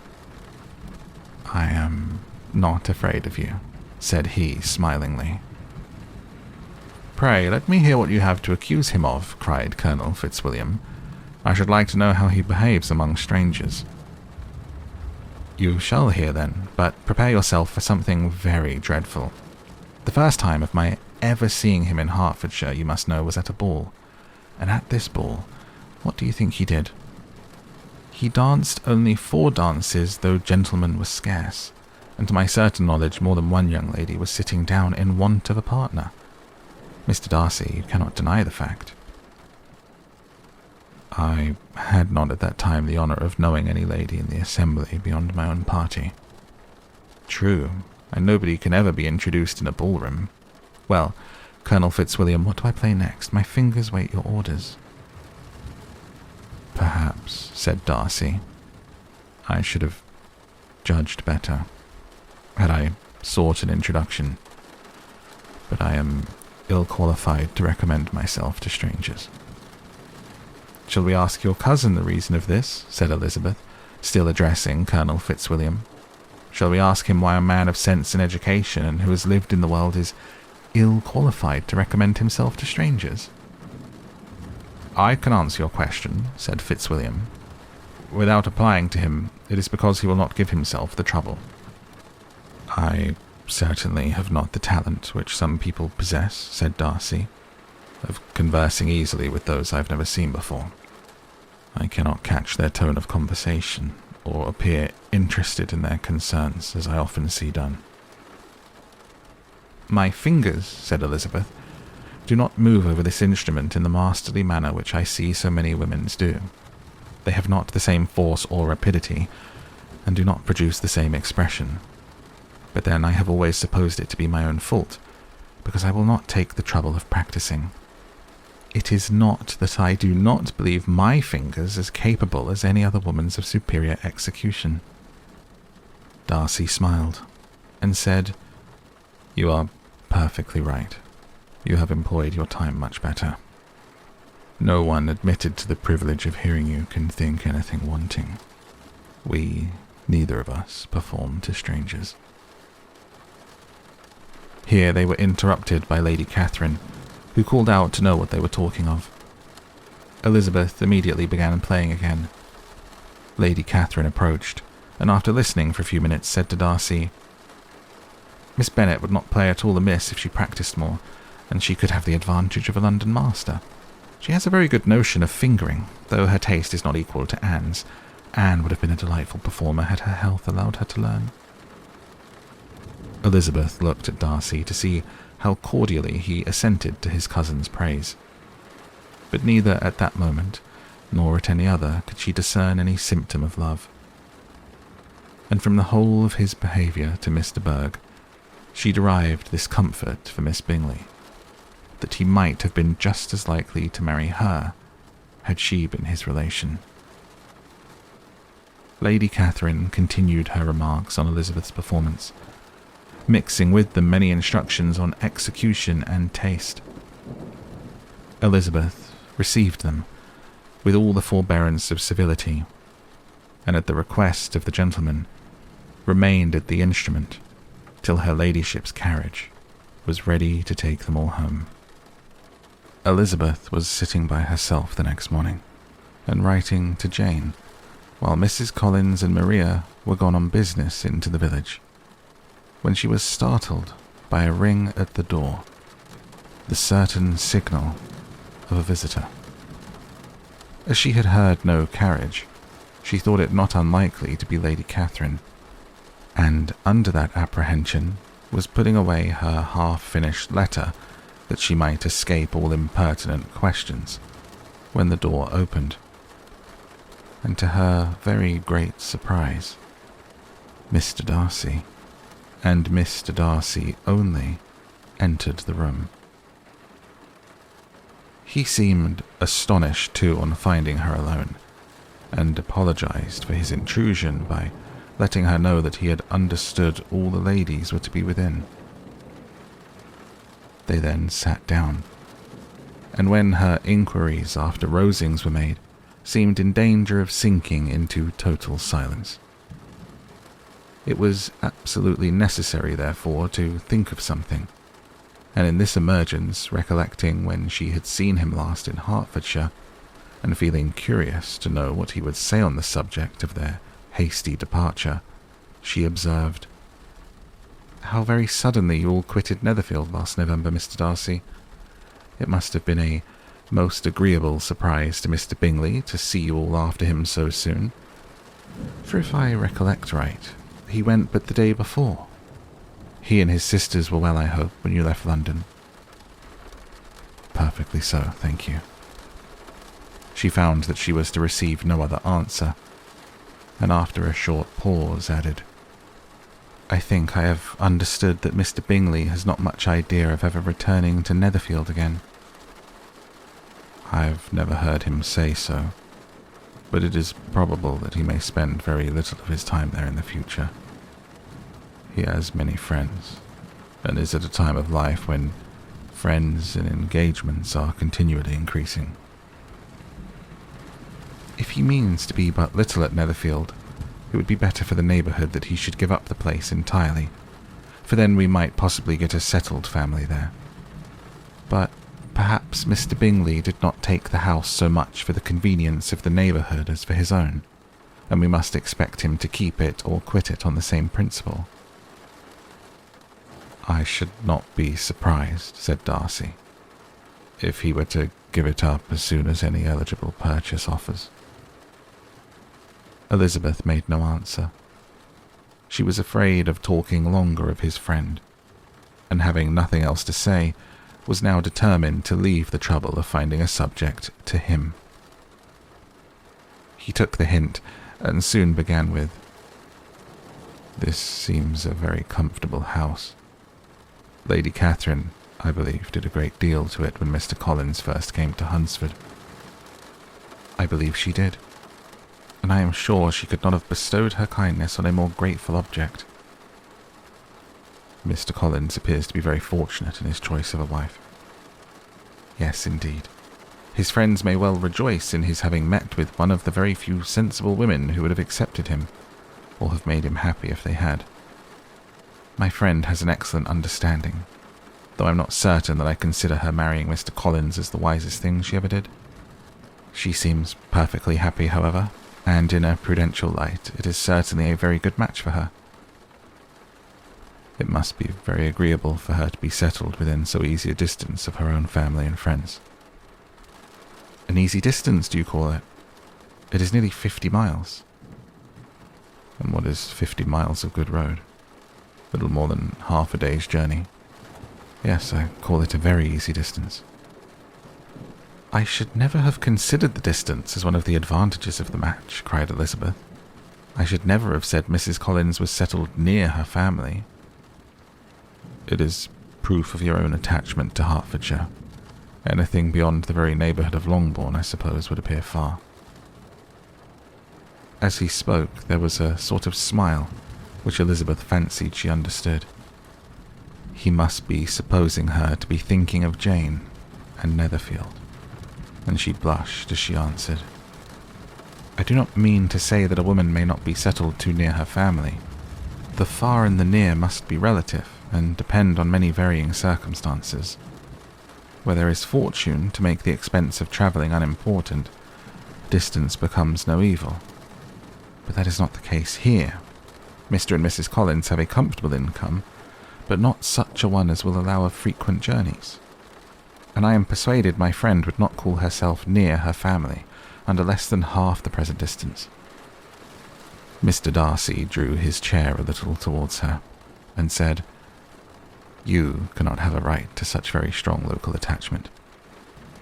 I am not afraid of you, said he smilingly. Pray, let me hear what you have to accuse him of, cried Colonel Fitzwilliam. I should like to know how he behaves among strangers. You shall hear then, but prepare yourself for something very dreadful. The first time of my ever seeing him in Hertfordshire, you must know, was at a ball. And at this ball, what do you think he did? He danced only 4 dances, though gentlemen were scarce, and to my certain knowledge more than one young lady was sitting down in want of a partner. Mr. Darcy, you cannot deny the fact. I had not at that time the honour of knowing any lady in the assembly beyond my own party. True, and nobody can ever be introduced in a ballroom. Well, Colonel Fitzwilliam, what do I play next? My fingers wait your orders. Perhaps, said Darcy, I should have judged better, had I sought an introduction, but I am ill-qualified to recommend myself to strangers. Shall we ask your cousin the reason of this? Said Elizabeth, still addressing Colonel Fitzwilliam. Shall we ask him why a man of sense and education and who has lived in the world is ill-qualified to recommend himself to strangers? I can answer your question, said Fitzwilliam. Without applying to him, it is because he will not give himself the trouble. I certainly have not the talent which some people possess, said Darcy, of conversing easily with those I have never seen before. I cannot catch their tone of conversation, or appear interested in their concerns, as I often see done. My fingers, said Elizabeth, do not move over this instrument in the masterly manner which I see so many women's do. They have not the same force or rapidity, and do not produce the same expression. But then I have always supposed it to be my own fault, because I will not take the trouble of practicing. It is not that I do not believe my fingers as capable as any other woman's of superior execution. Darcy smiled, and said, You are perfectly right. You have employed your time much better. No one admitted to the privilege of hearing you can think anything wanting. We, neither of us, perform to strangers. Here they were interrupted by Lady Catherine, who called out to know what they were talking of. Elizabeth immediately began playing again. Lady Catherine approached, and after listening for a few minutes said to Darcy, Miss Bennet would not play at all amiss if she practised more, and she could have the advantage of a London master. She has a very good notion of fingering, though her taste is not equal to Anne's. Anne would have been a delightful performer had her health allowed her to learn. Elizabeth looked at Darcy to see how cordially he assented to his cousin's praise. But neither at that moment, nor at any other, could she discern any symptom of love. And from the whole of his behaviour to Mr. Berg, she derived this comfort for Miss Bingley, that he might have been just as likely to marry her had she been his relation. Lady Catherine continued her remarks on Elizabeth's performance, mixing with them many instructions on execution and taste. Elizabeth received them with all the forbearance of civility, and at the request of the gentleman, remained at the instrument till her ladyship's carriage was ready to take them all home. Elizabeth was sitting by herself the next morning, and writing to Jane, while Mrs. Collins and Maria were gone on business into the village, when she was startled by a ring at the door, the certain signal of a visitor. As she had heard no carriage, she thought it not unlikely to be Lady Catherine, and under that apprehension was putting away her half-finished letter that she might escape all impertinent questions, when the door opened, and to her very great surprise, Mr. Darcy and Mr. Darcy only entered the room. He seemed astonished too on finding her alone, and apologized for his intrusion by letting her know that he had understood all the ladies were to be within. They then sat down, and when her inquiries after Rosings were made, seemed in danger of sinking into total silence. It was absolutely necessary, therefore, to think of something, and in this emergence, recollecting when she had seen him last in Hertfordshire, and feeling curious to know what he would say on the subject of their hasty departure, she observed, "How very suddenly you all quitted Netherfield last November, Mr. Darcy. It must have been a most agreeable surprise to Mr. Bingley to see you all after him so soon. For if I recollect right, he went but the day before. He and his sisters were well, I hope, when you left London?" "Perfectly so, thank you." She found that she was to receive no other answer, and after a short pause added, "I think I have understood that Mr. Bingley has not much idea of ever returning to Netherfield again." "I've never heard him say so, but it is probable that he may spend very little of his time there in the future. He has many friends, and is at a time of life when friends and engagements are continually increasing." "If he means to be but little at Netherfield, it would be better for the neighbourhood that he should give up the place entirely, for then we might possibly get a settled family there. But perhaps Mr. Bingley did not take the house so much for the convenience of the neighbourhood as for his own, and we must expect him to keep it or quit it on the same principle." "I should not be surprised," said Darcy, "if he were to give it up as soon as any eligible purchase offers." Elizabeth made no answer. She was afraid of talking longer of his friend, and having nothing else to say, was now determined to leave the trouble of finding a subject to him. He took the hint, and soon began with, "This seems a very comfortable house. Lady Catherine, I believe, did a great deal to it when Mr. Collins first came to Hunsford." "I believe she did, and I am sure she could not have bestowed her kindness on a more grateful object." "Mr. Collins appears to be very fortunate in his choice of a wife." "Yes, indeed. His friends may well rejoice in his having met with one of the very few sensible women who would have accepted him, or have made him happy if they had. My friend has an excellent understanding, though I'm not certain that I consider her marrying Mr. Collins as the wisest thing she ever did. She seems perfectly happy, however, and in a prudential light, it is certainly a very good match for her. It must be very agreeable for her to be settled within so easy a distance of her own family and friends." "An easy distance, do you call it? It is nearly 50 miles. "And what is 50 miles of good road? Little more than half a day's journey. Yes, I call it a very easy distance." "I should never have considered the distance as one of the advantages of the match," cried Elizabeth. "I should never have said Mrs. Collins was settled near her family." "It is proof of your own attachment to Hertfordshire. Anything beyond the very neighbourhood of Longbourn, I suppose, would appear far." As he spoke, there was a sort of smile, which Elizabeth fancied she understood. He must be supposing her to be thinking of Jane and Netherfield, and she blushed as she answered, "I do not mean to say that a woman may not be settled too near her family. The far and the near must be relative, and depend on many varying circumstances. Where there is fortune to make the expense of travelling unimportant, distance becomes no evil. But that is not the case here. Mr. and Mrs. Collins have a comfortable income, but not such a one as will allow of frequent journeys. And I am persuaded my friend would not call herself near her family under less than half the present distance." Mr. Darcy drew his chair a little towards her, and said, "You cannot have a right to such very strong local attachment.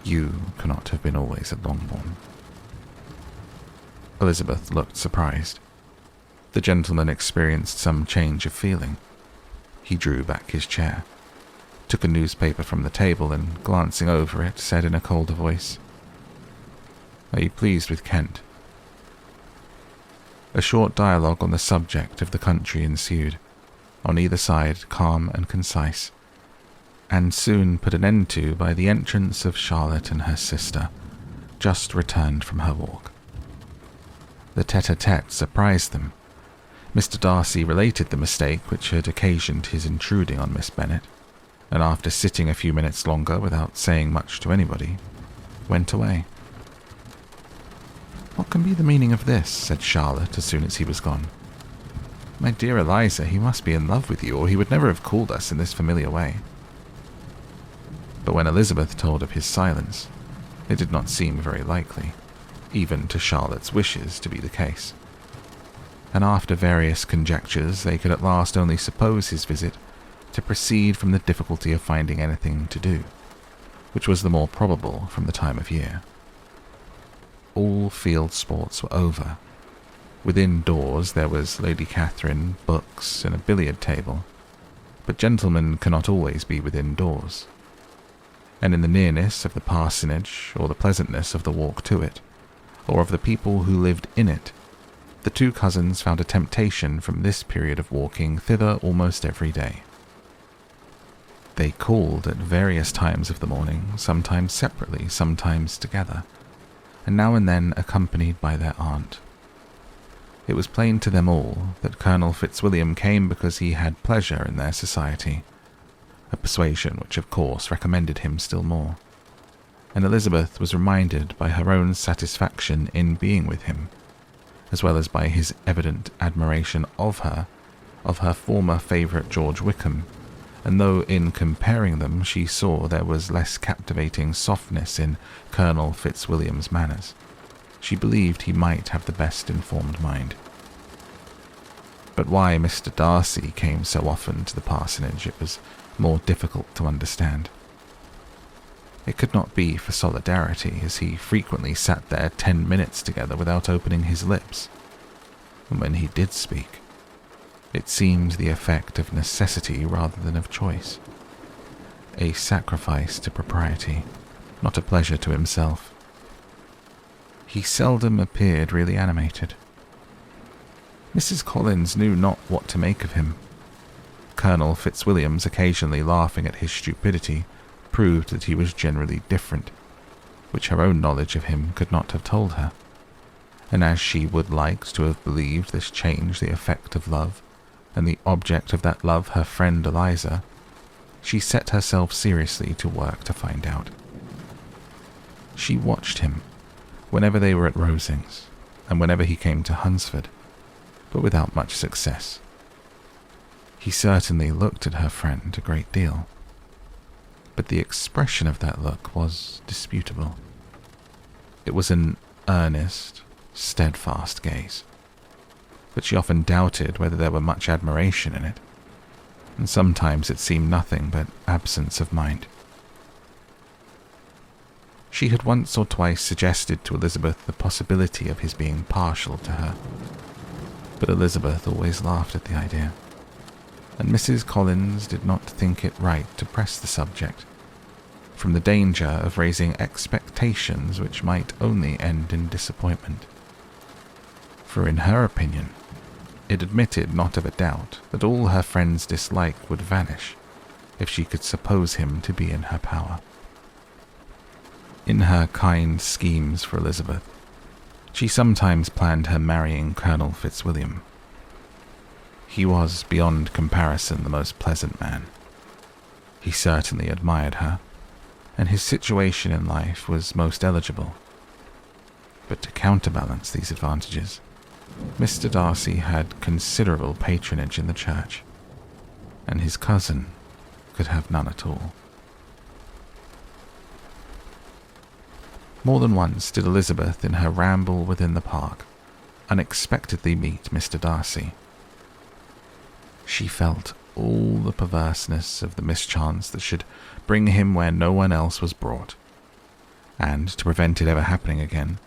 You cannot have been always at Longbourn." Elizabeth looked surprised. The gentleman experienced some change of feeling, He drew back his chair, took a newspaper from the table, and glancing over it, said in a colder voice, "Are you pleased with Kent?" A short dialogue on the subject of the country ensued, on either side calm and concise, and soon put an end to by the entrance of Charlotte and her sister, just returned from her walk. The tete-a-tete surprised them. Mr. Darcy related the mistake which had occasioned his intruding on Miss Bennet, and after sitting a few minutes longer without saying much to anybody, went away. "What can be the meaning of this?" said Charlotte as soon as he was gone. "My dear Eliza, he must be in love with you, or he would never have called us in this familiar way." But when Elizabeth told of his silence, it did not seem very likely, even to Charlotte's wishes, to be the case. And after various conjectures, they could at last only suppose his visit to proceed from the difficulty of finding anything to do, which was the more probable from the time of year. All field sports were over. Within doors there was Lady Catherine, books, and a billiard table, but gentlemen cannot always be within doors. And in the nearness of the parsonage, or the pleasantness of the walk to it, or of the people who lived in it, the two cousins found a temptation from this period of walking thither almost every day. They called at various times of the morning, sometimes separately, sometimes together, and now and then accompanied by their aunt. It was plain to them all that Colonel Fitzwilliam came because he had pleasure in their society, a persuasion which of course recommended him still more, and Elizabeth was reminded by her own satisfaction in being with him, as well as by his evident admiration of her former favourite George Wickham, and though in comparing them she saw there was less captivating softness in Colonel Fitzwilliam's manners, she believed he might have the best informed mind. But why Mr. Darcy came so often to the parsonage it was more difficult to understand. It could not be for solidarity, as he frequently sat there 10 minutes together without opening his lips, and when he did speak, it seemed the effect of necessity rather than of choice, a sacrifice to propriety, not a pleasure to himself. He seldom appeared really animated. Mrs. Collins knew not what to make of him. Colonel Fitzwilliam's occasionally laughing at his stupidity proved that he was generally different, which her own knowledge of him could not have told her, and as she would like to have believed this changed the effect of love, and the object of that love her friend Eliza, she set herself seriously to work to find out. She watched him whenever they were at Rosings, and whenever he came to Hunsford, but without much success. He certainly looked at her friend a great deal, but the expression of that look was disputable. It was an earnest, steadfast gaze, but she often doubted whether there were much admiration in it, and sometimes it seemed nothing but absence of mind. She had once or twice suggested to Elizabeth the possibility of his being partial to her, but Elizabeth always laughed at the idea, and Mrs. Collins did not think it right to press the subject, from the danger of raising expectations which might only end in disappointment. For in her opinion, it admitted not of a doubt that all her friend's dislike would vanish if she could suppose him to be in her power. In her kind schemes for Elizabeth, she sometimes planned her marrying Colonel Fitzwilliam. He was, beyond comparison, the most pleasant man. He certainly admired her, and his situation in life was most eligible. But to counterbalance these advantages, Mr. Darcy had considerable patronage in the church, and his cousin could have none at all. More than once did Elizabeth, in her ramble within the park, unexpectedly meet Mr. Darcy. She felt all the perverseness of the mischance that should bring him where no one else was brought, and, to prevent it ever happening again,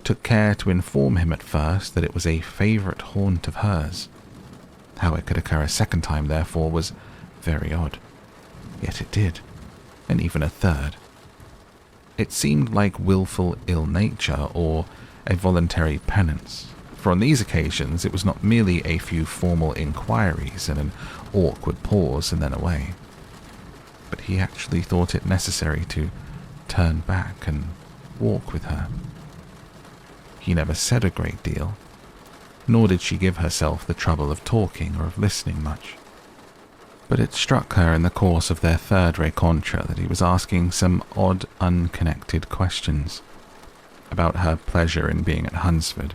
took care to inform him at first that it was a favourite haunt of hers. How it could occur a second time, therefore, was very odd. Yet it did, and even a third. It seemed like willful ill nature or a voluntary penance, for on these occasions it was not merely a few formal inquiries and an awkward pause and then away, but he actually thought it necessary to turn back and walk with her. He never said a great deal, nor did she give herself the trouble of talking or of listening much. But it struck her in the course of their third rencontre that he was asking some odd, unconnected questions about her pleasure in being at Hunsford,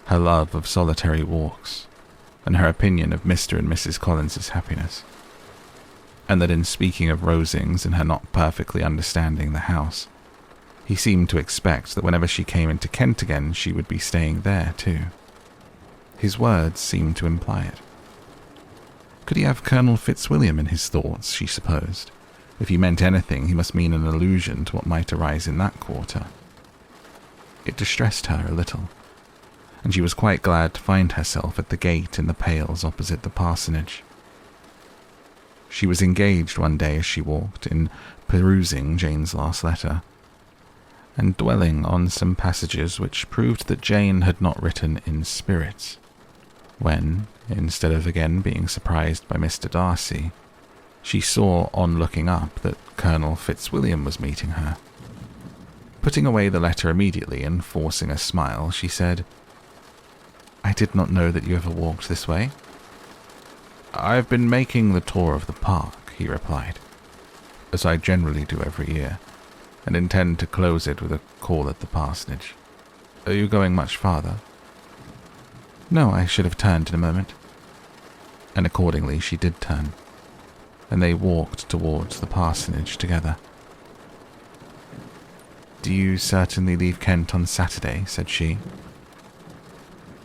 her love of solitary walks, and her opinion of Mr. and Mrs. Collins's happiness, and that in speaking of Rosings and her not perfectly understanding the house, he seemed to expect that whenever she came into Kent again she would be staying there too. His words seemed to imply it. Could he have Colonel Fitzwilliam in his thoughts, she supposed? If he meant anything, he must mean an allusion to what might arise in that quarter. It distressed her a little, and she was quite glad to find herself at the gate in the Pales opposite the parsonage. She was engaged one day as she walked in perusing Jane's last letter, and dwelling on some passages which proved that Jane had not written in spirits, when, instead of again being surprised by Mr. Darcy, she saw on looking up that Colonel Fitzwilliam was meeting her. Putting away the letter immediately and forcing a smile, she said, "I did not know that you ever walked this way." "I've been making the tour of the park," he replied, "as I generally do every year, and intend to close it with a call at the parsonage. Are you going much farther?" "No, I should have turned in a moment." And accordingly she did turn, and they walked towards the parsonage together. "Do you certainly leave Kent on Saturday?" said she.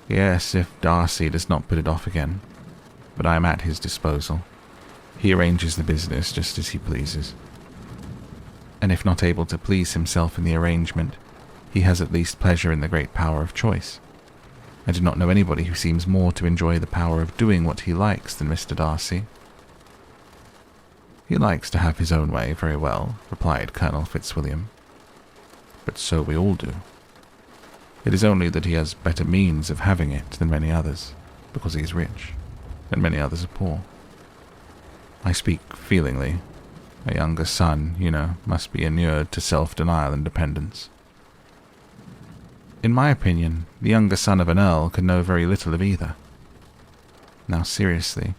"Yes, if Darcy does not put it off again, but I am at his disposal. He arranges the business just as he pleases." "And if not able to please himself in the arrangement, he has at least pleasure in the great power of choice. I do not know anybody who seems more to enjoy the power of doing what he likes than Mr. Darcy." "He likes to have his own way very well," replied Colonel Fitzwilliam. "But so we all do. It is only that he has better means of having it than many others, because he is rich, and many others are poor. I speak feelingly. A younger son, you know, must be inured to self-denial and dependence. In my opinion, the younger son of an earl could know very little of either. Now seriously,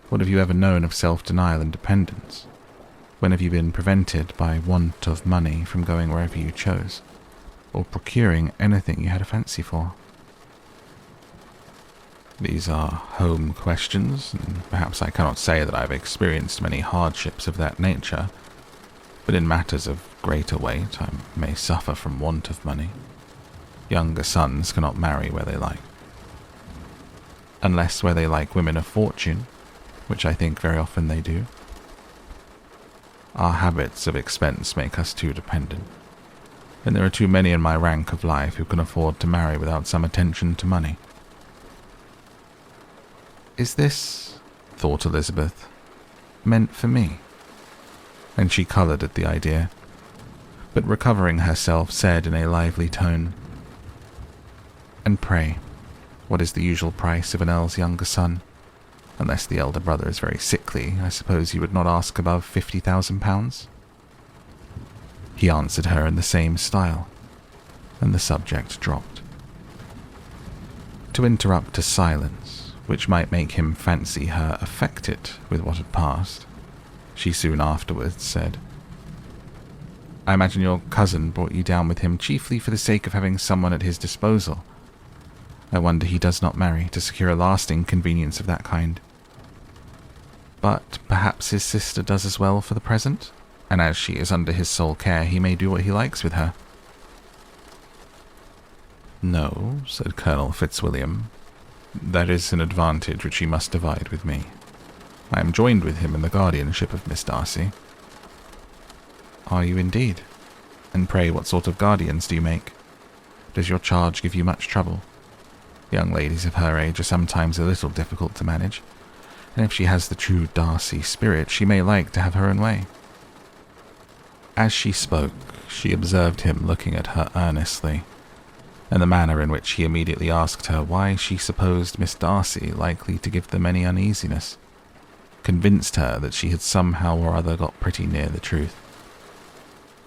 what have you ever known of self-denial and dependence? When have you been prevented by want of money from going wherever you chose, or procuring anything you had a fancy for?" These are home questions, and perhaps I cannot say that I have experienced many hardships of that nature, but in matters of greater weight I may suffer from want of money. Younger sons cannot marry where they like. Unless where they like women of fortune, which I think very often they do. Our habits of expense make us too dependent, and there are too many in my rank of life who can afford to marry without some attention to money. "Is this," thought Elizabeth, "meant for me?" And she coloured at the idea, but recovering herself said in a lively tone, "And pray, what is the usual price of an earl's younger son? Unless the elder brother is very sickly, I suppose you would not ask above £50,000? He answered her in the same style, and the subject dropped. To interrupt a silence, which might make him fancy her affected with what had passed, she soon afterwards said, "I imagine your cousin brought you down with him chiefly for the sake of having someone at his disposal. I wonder he does not marry to secure a lasting convenience of that kind. But perhaps his sister does as well for the present, and as she is under his sole care, he may do what he likes with her." "No," said Colonel Fitzwilliam, "that is an advantage which he must divide with me. I am joined with him in the guardianship of Miss Darcy." "Are you indeed? And pray what sort of guardians do you make? Does your charge give you much trouble? Young ladies of her age are sometimes a little difficult to manage, and if she has the true Darcy spirit, she may like to have her own way. As she spoke, she observed him looking at her earnestly, and the manner in which he immediately asked her why she supposed Miss Darcy likely to give them any uneasiness convinced her that she had somehow or other got pretty near the truth.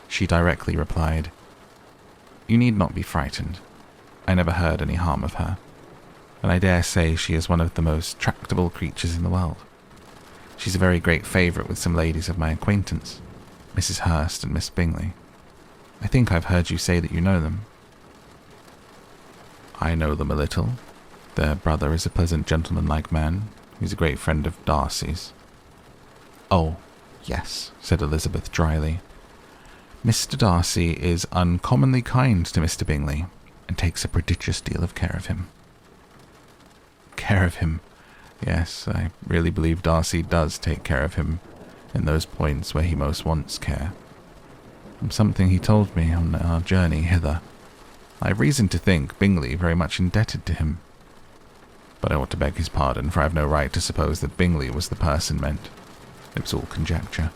She directly replied, "You need not be frightened. I never heard any harm of her, and I dare say she is one of the most tractable creatures in the world. She's a very great favourite with some ladies of my acquaintance, Mrs. Hurst and Miss Bingley. I think I've heard you say that you know them." "I know them a little. Their brother is a pleasant gentleman-like man. He's a great friend of Darcy's." "Oh, yes," said Elizabeth dryly. "Mr. Darcy is uncommonly kind to Mr. Bingley, and takes a prodigious deal of care of him." Care of him? Yes, I really believe Darcy does take care of him in those points where he most wants care. From something he told me on our journey hither, I have reason to think Bingley very much indebted to him. But I ought to beg his pardon, for I have no right to suppose that Bingley was the person meant. It was all conjecture.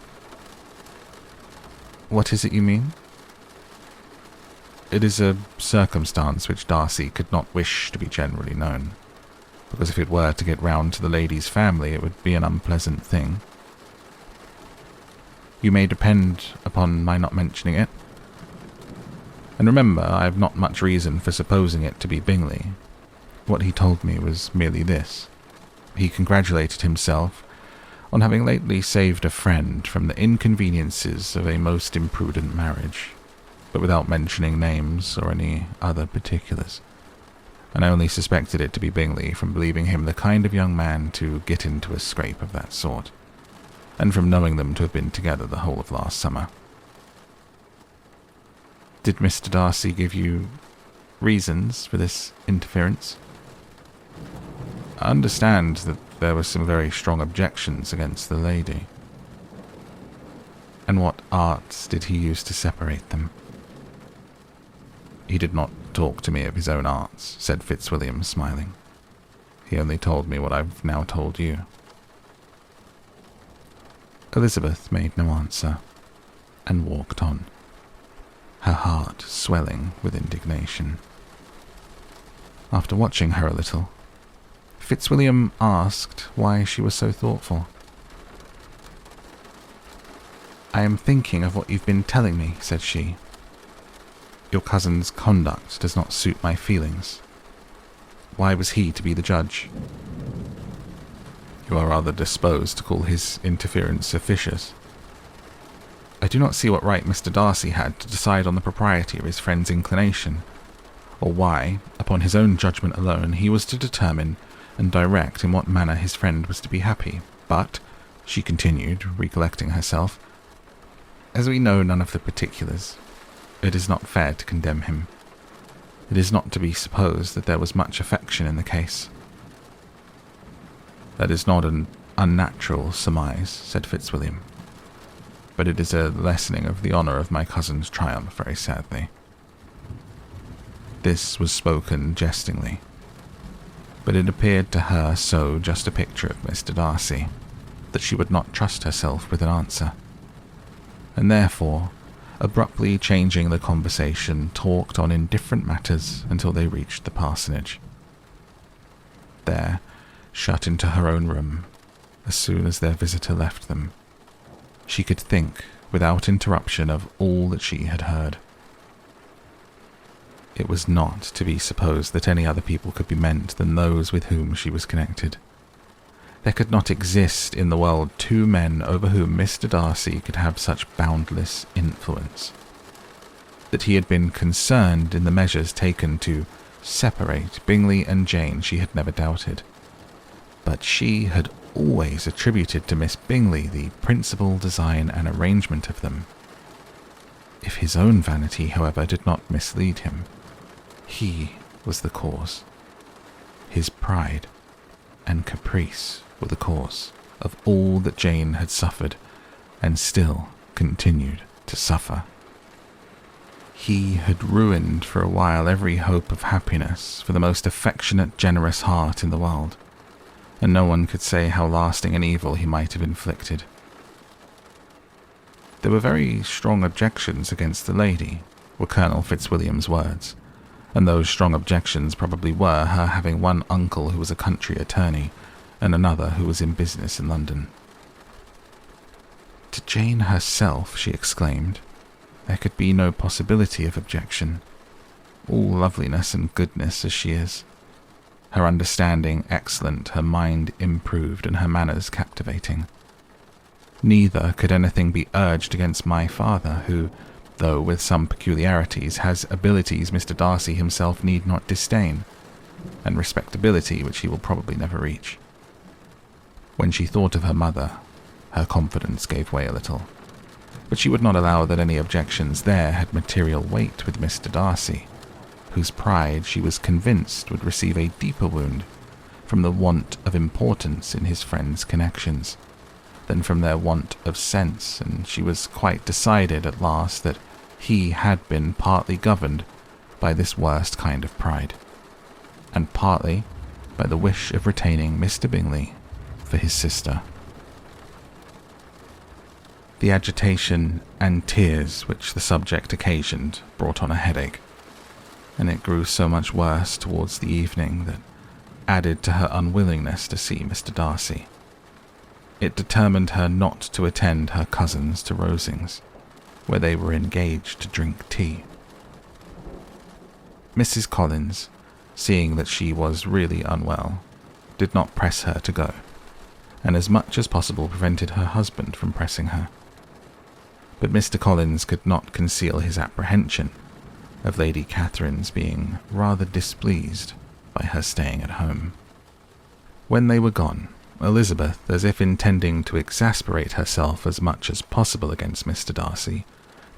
"What is it you mean?" "It is a circumstance which Darcy could not wish to be generally known, because if it were to get round to the lady's family, it would be an unpleasant thing." "You may depend upon my not mentioning it. And remember, I have not much reason for supposing it to be Bingley. What he told me was merely this. He congratulated himself on having lately saved a friend from the inconveniences of a most imprudent marriage, but without mentioning names or any other particulars. And I only suspected it to be Bingley from believing him the kind of young man to get into a scrape of that sort, and from knowing them to have been together the whole of last summer." "Did Mr. Darcy give you reasons for this interference?" "I understand that there were some very strong objections against the lady." "And what arts did he use to separate them?" "He did not talk to me of his own arts," said Fitzwilliam, smiling. "He only told me what I've now told you." Elizabeth made no answer, and walked on, her heart swelling with indignation. After watching her a little, Fitzwilliam asked why she was so thoughtful. "I am thinking of what you've been telling me," said she. "Your cousin's conduct does not suit my feelings. Why was he to be the judge?" "You are rather disposed to call his interference officious." "I do not see what right Mr. Darcy had to decide on the propriety of his friend's inclination, or why, upon his own judgment alone, he was to determine and direct in what manner his friend was to be happy. But," she continued, recollecting herself, "as we know none of the particulars, it is not fair to condemn him. It is not to be supposed that there was much affection in the case." "That is not an unnatural surmise," said Fitzwilliam, "but it is a lessening of the honour of my cousin's triumph very sadly." This was spoken jestingly, but it appeared to her so just a picture of Mr. Darcy that she would not trust herself with an answer, and therefore, abruptly changing the conversation, talked on indifferent matters until they reached the parsonage. There, shut into her own room, as soon as their visitor left them, she could think without interruption of all that she had heard. It was not to be supposed that any other people could be meant than those with whom she was connected. There could not exist in the world two men over whom Mr. Darcy could have such boundless influence. That he had been concerned in the measures taken to separate Bingley and Jane she had never doubted, but she had always attributed to Miss Bingley the principal design and arrangement of them. If his own vanity, however, did not mislead him, he was the cause. His pride and caprice were the cause of all that Jane had suffered and still continued to suffer. He had ruined for a while every hope of happiness for the most affectionate, generous heart in the world, and no one could say how lasting an evil he might have inflicted. There were very strong objections against the lady, were Colonel Fitzwilliam's words, and those strong objections probably were her having one uncle who was a country attorney, and another who was in business in London. To Jane herself, she exclaimed, there could be no possibility of objection, all loveliness and goodness as she is. Her understanding excellent, her mind improved, and her manners captivating. Neither could anything be urged against my father, who, though with some peculiarities, has abilities Mr. Darcy himself need not disdain, and respectability which he will probably never reach. When she thought of her mother, her confidence gave way a little, but she would not allow that any objections there had material weight with Mr. Darcy, whose pride she was convinced would receive a deeper wound from the want of importance in his friends' connections than from their want of sense, and she was quite decided at last that he had been partly governed by this worst kind of pride, and partly by the wish of retaining Mr. Bingley for his sister. The agitation and tears which the subject occasioned brought on a headache, and it grew so much worse towards the evening that added to her unwillingness to see Mr. Darcy. It determined her not to attend her cousins to Rosings, where they were engaged to drink tea. Mrs. Collins, seeing that she was really unwell, did not press her to go, and as much as possible prevented her husband from pressing her. But Mr. Collins could not conceal his apprehension of Lady Catherine's being rather displeased by her staying at home. When they were gone, Elizabeth, as if intending to exasperate herself as much as possible against Mr. Darcy,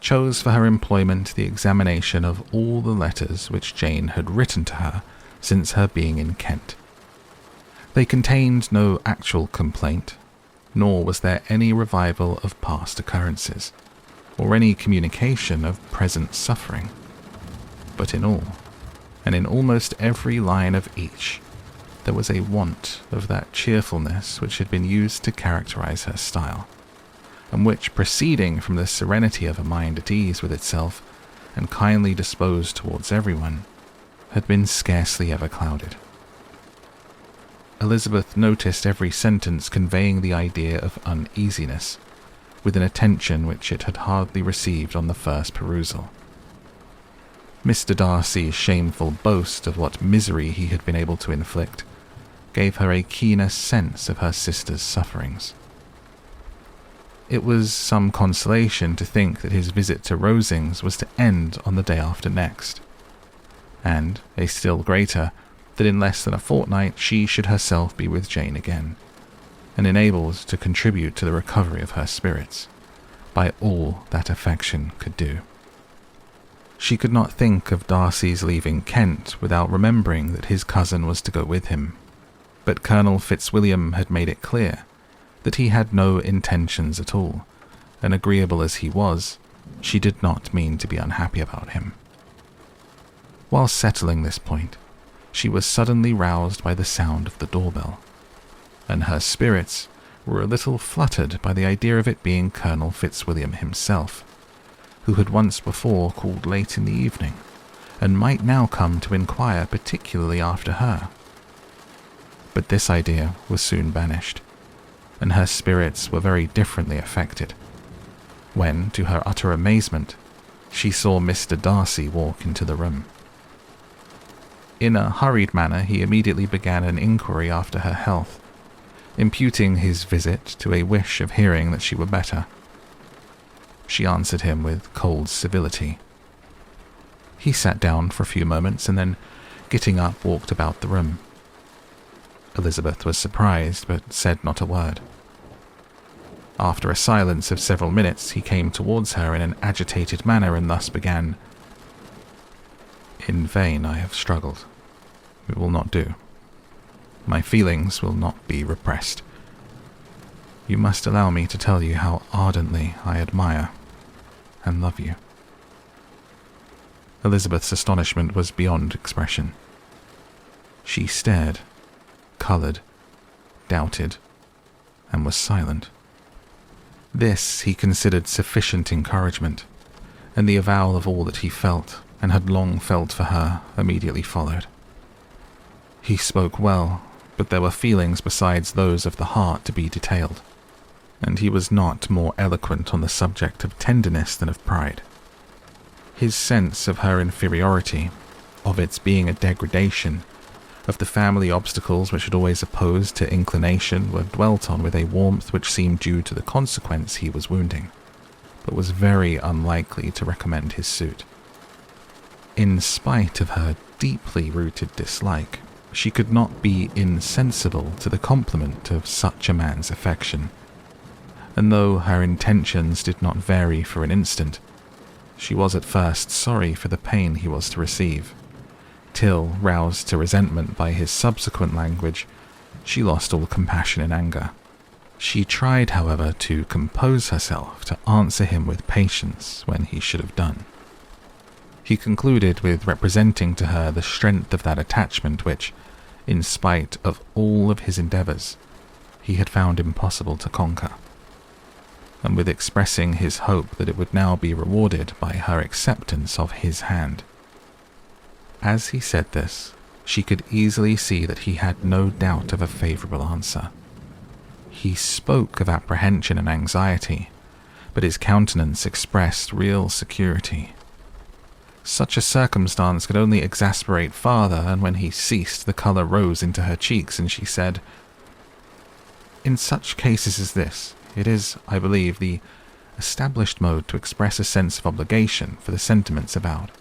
chose for her employment the examination of all the letters which Jane had written to her since her being in Kent. They contained no actual complaint, nor was there any revival of past occurrences, or any communication of present suffering. But in all, and in almost every line of each, there was a want of that cheerfulness which had been used to characterize her style, and which, proceeding from the serenity of a mind at ease with itself and kindly disposed towards everyone, had been scarcely ever clouded. Elizabeth noticed every sentence conveying the idea of uneasiness, with an attention which it had hardly received on the first perusal. Mr. Darcy's shameful boast of what misery he had been able to inflict gave her a keener sense of her sister's sufferings. It was some consolation to think that his visit to Rosings was to end on the day after next, and a still greater that in less than a fortnight she should herself be with Jane again, and enabled to contribute to the recovery of her spirits by all that affection could do. She could not think of Darcy's leaving Kent without remembering that his cousin was to go with him, but Colonel Fitzwilliam had made it clear that he had no intentions at all, and agreeable as he was, she did not mean to be unhappy about him. While settling this point, she was suddenly roused by the sound of the doorbell, and her spirits were a little fluttered by the idea of it being Colonel Fitzwilliam himself, who had once before called late in the evening, and might now come to inquire particularly after her. But this idea was soon banished, and her spirits were very differently affected, when, to her utter amazement, she saw Mr. Darcy walk into the room. In a hurried manner he immediately began an inquiry after her health, imputing his visit to a wish of hearing that she were better. She answered him with cold civility. He sat down for a few moments and then, getting up, walked about the room. Elizabeth was surprised, but said not a word. After a silence of several minutes, he came towards her in an agitated manner and thus began, "In vain I have struggled. It will not do. My feelings will not be repressed. You must allow me to tell you how ardently I admire and love you." Elizabeth's astonishment was beyond expression. She stared, coloured, doubted, and was silent. This he considered sufficient encouragement, and the avowal of all that he felt and had long felt for her immediately followed. He spoke well, but there were feelings besides those of the heart to be detailed, and he was not more eloquent on the subject of tenderness than of pride. His sense of her inferiority, of its being a degradation, of the family obstacles which had always opposed to inclination, were dwelt on with a warmth which seemed due to the consequence he was wounding, but was very unlikely to recommend his suit. In spite of her deeply rooted dislike, she could not be insensible to the compliment of such a man's affection, and though her intentions did not vary for an instant, she was at first sorry for the pain he was to receive, till, roused to resentment by his subsequent language, she lost all compassion in anger. She tried, however, to compose herself to answer him with patience when he should have done. He concluded with representing to her the strength of that attachment which, in spite of all of his endeavours, he had found impossible to conquer, and with expressing his hope that it would now be rewarded by her acceptance of his hand. As he said this, she could easily see that he had no doubt of a favourable answer. He spoke of apprehension and anxiety, but his countenance expressed real security. Such a circumstance could only exasperate farther, and when he ceased, the colour rose into her cheeks, and she said, "In such cases as this, it is, I believe, the established mode to express a sense of obligation for the sentiments avowed,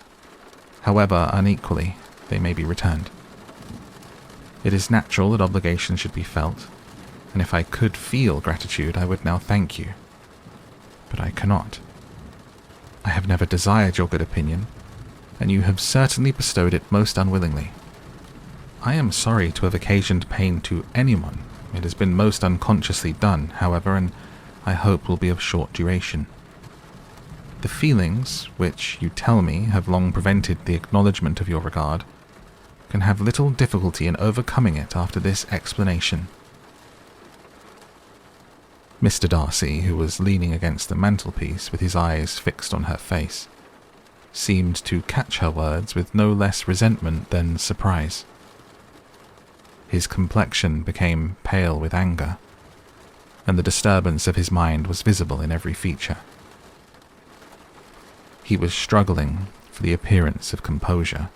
however unequally they may be returned. It is natural that obligation should be felt, and if I could feel gratitude, I would now thank you. But I cannot. I have never desired your good opinion, and you have certainly bestowed it most unwillingly. I am sorry to have occasioned pain to anyone. It has been most unconsciously done, however, and I hope will be of short duration. The feelings, which you tell me have long prevented the acknowledgement of your regard, can have little difficulty in overcoming it after this explanation." Mr. Darcy, who was leaning against the mantelpiece with his eyes fixed on her face, seemed to catch her words with no less resentment than surprise. His complexion became pale with anger, and the disturbance of his mind was visible in every feature. He was struggling for the appearance of composure,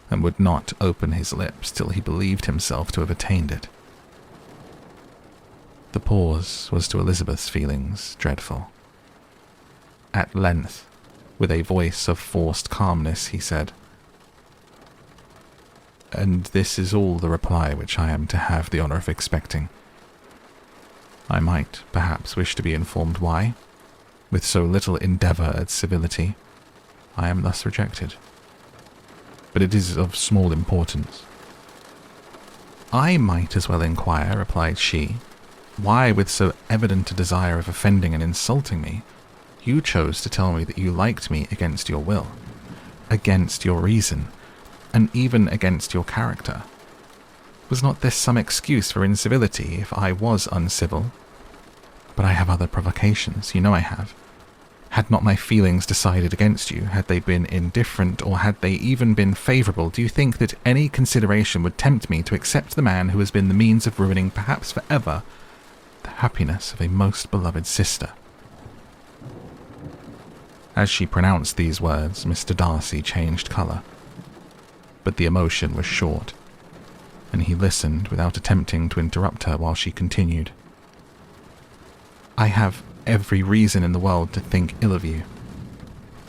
and would not open his lips till he believed himself to have attained it. The pause was to Elizabeth's feelings dreadful. At length, with a voice of forced calmness, he said, "And this is all the reply which I am to have the honour of expecting. I might, perhaps, wish to be informed why, with so little endeavour at civility, I am thus rejected. But it is of small importance." "I might as well inquire," replied she, "why, with so evident a desire of offending and insulting me, you chose to tell me that you liked me against your will, against your reason, and even against your character. Was not this some excuse for incivility if I was uncivil? But I have other provocations, you know I have. Had not my feelings decided against you, had they been indifferent, or had they even been favourable, do you think that any consideration would tempt me to accept the man who has been the means of ruining, perhaps for ever, the happiness of a most beloved sister?" As she pronounced these words, Mr. Darcy changed colour, but the emotion was short, and he listened without attempting to interrupt her while she continued. "I have every reason in the world to think ill of you.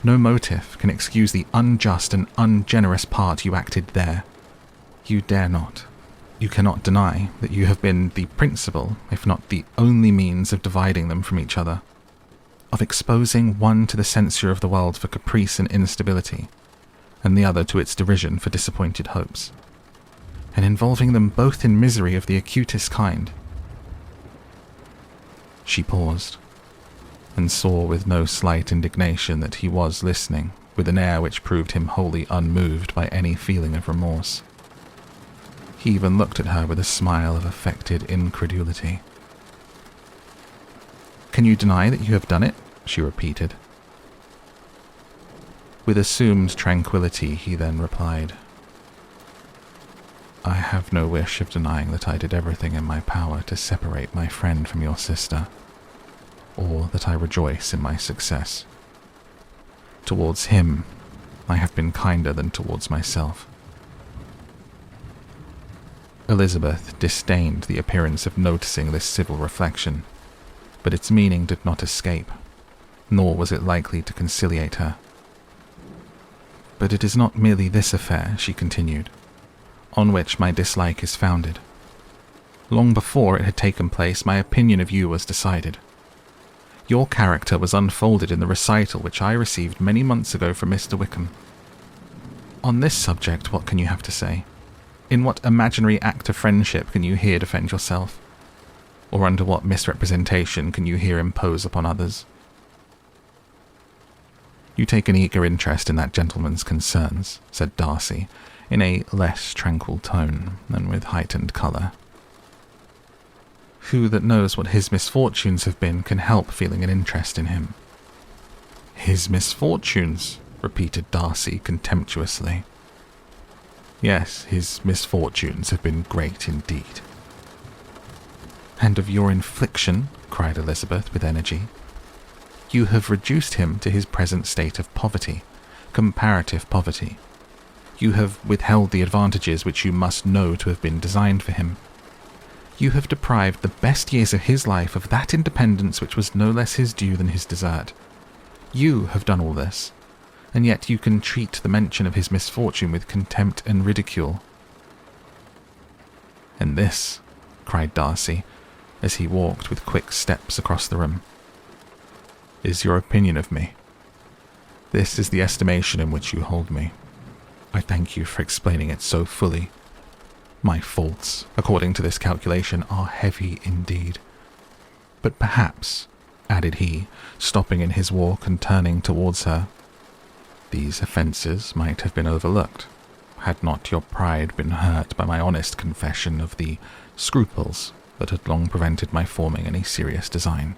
No motive can excuse the unjust and ungenerous part you acted there. You dare not, you cannot deny that you have been the principal, if not the only means of dividing them from each other, of exposing one to the censure of the world for caprice and instability, and the other to its derision for disappointed hopes, and involving them both in misery of the acutest kind." She paused, and saw with no slight indignation that he was listening, with an air which proved him wholly unmoved by any feeling of remorse. He even looked at her with a smile of affected incredulity. "Can you deny that you have done it?" she repeated. With assumed tranquility, he then replied, "I have no wish of denying that I did everything in my power to separate my friend from your sister, or that I rejoice in my success. Towards him, I have been kinder than towards myself." Elizabeth disdained the appearance of noticing this civil reflection, but its meaning did not escape, nor was it likely to conciliate her. "But it is not merely this affair," she continued, "on which my dislike is founded. Long before it had taken place, my opinion of you was decided. Your character was unfolded in the recital which I received many months ago from Mr. Wickham. On this subject, what can you have to say? In what imaginary act of friendship can you here defend yourself? Or under what misrepresentation can you here impose upon others? You take an eager interest in that gentleman's concerns," said Darcy, in a less tranquil tone and with heightened colour. "Who that knows what his misfortunes have been can help feeling an interest in him?" "His misfortunes?" repeated Darcy contemptuously. "Yes, his misfortunes have been great indeed." "And of your infliction," cried Elizabeth with energy. "You have reduced him to his present state of poverty, comparative poverty. You have withheld the advantages which you must know to have been designed for him. You have deprived the best years of his life of that independence which was no less his due than his desert. You have done all this, and yet you can treat the mention of his misfortune with contempt and ridicule." "And this," cried Darcy, as he walked with quick steps across the room, "is your opinion of me. This is the estimation in which you hold me. I thank you for explaining it so fully. My faults, according to this calculation, are heavy indeed. But perhaps," added he, stopping in his walk and turning towards her, "these offences might have been overlooked, had not your pride been hurt by my honest confession of the scruples that had long prevented my forming any serious design.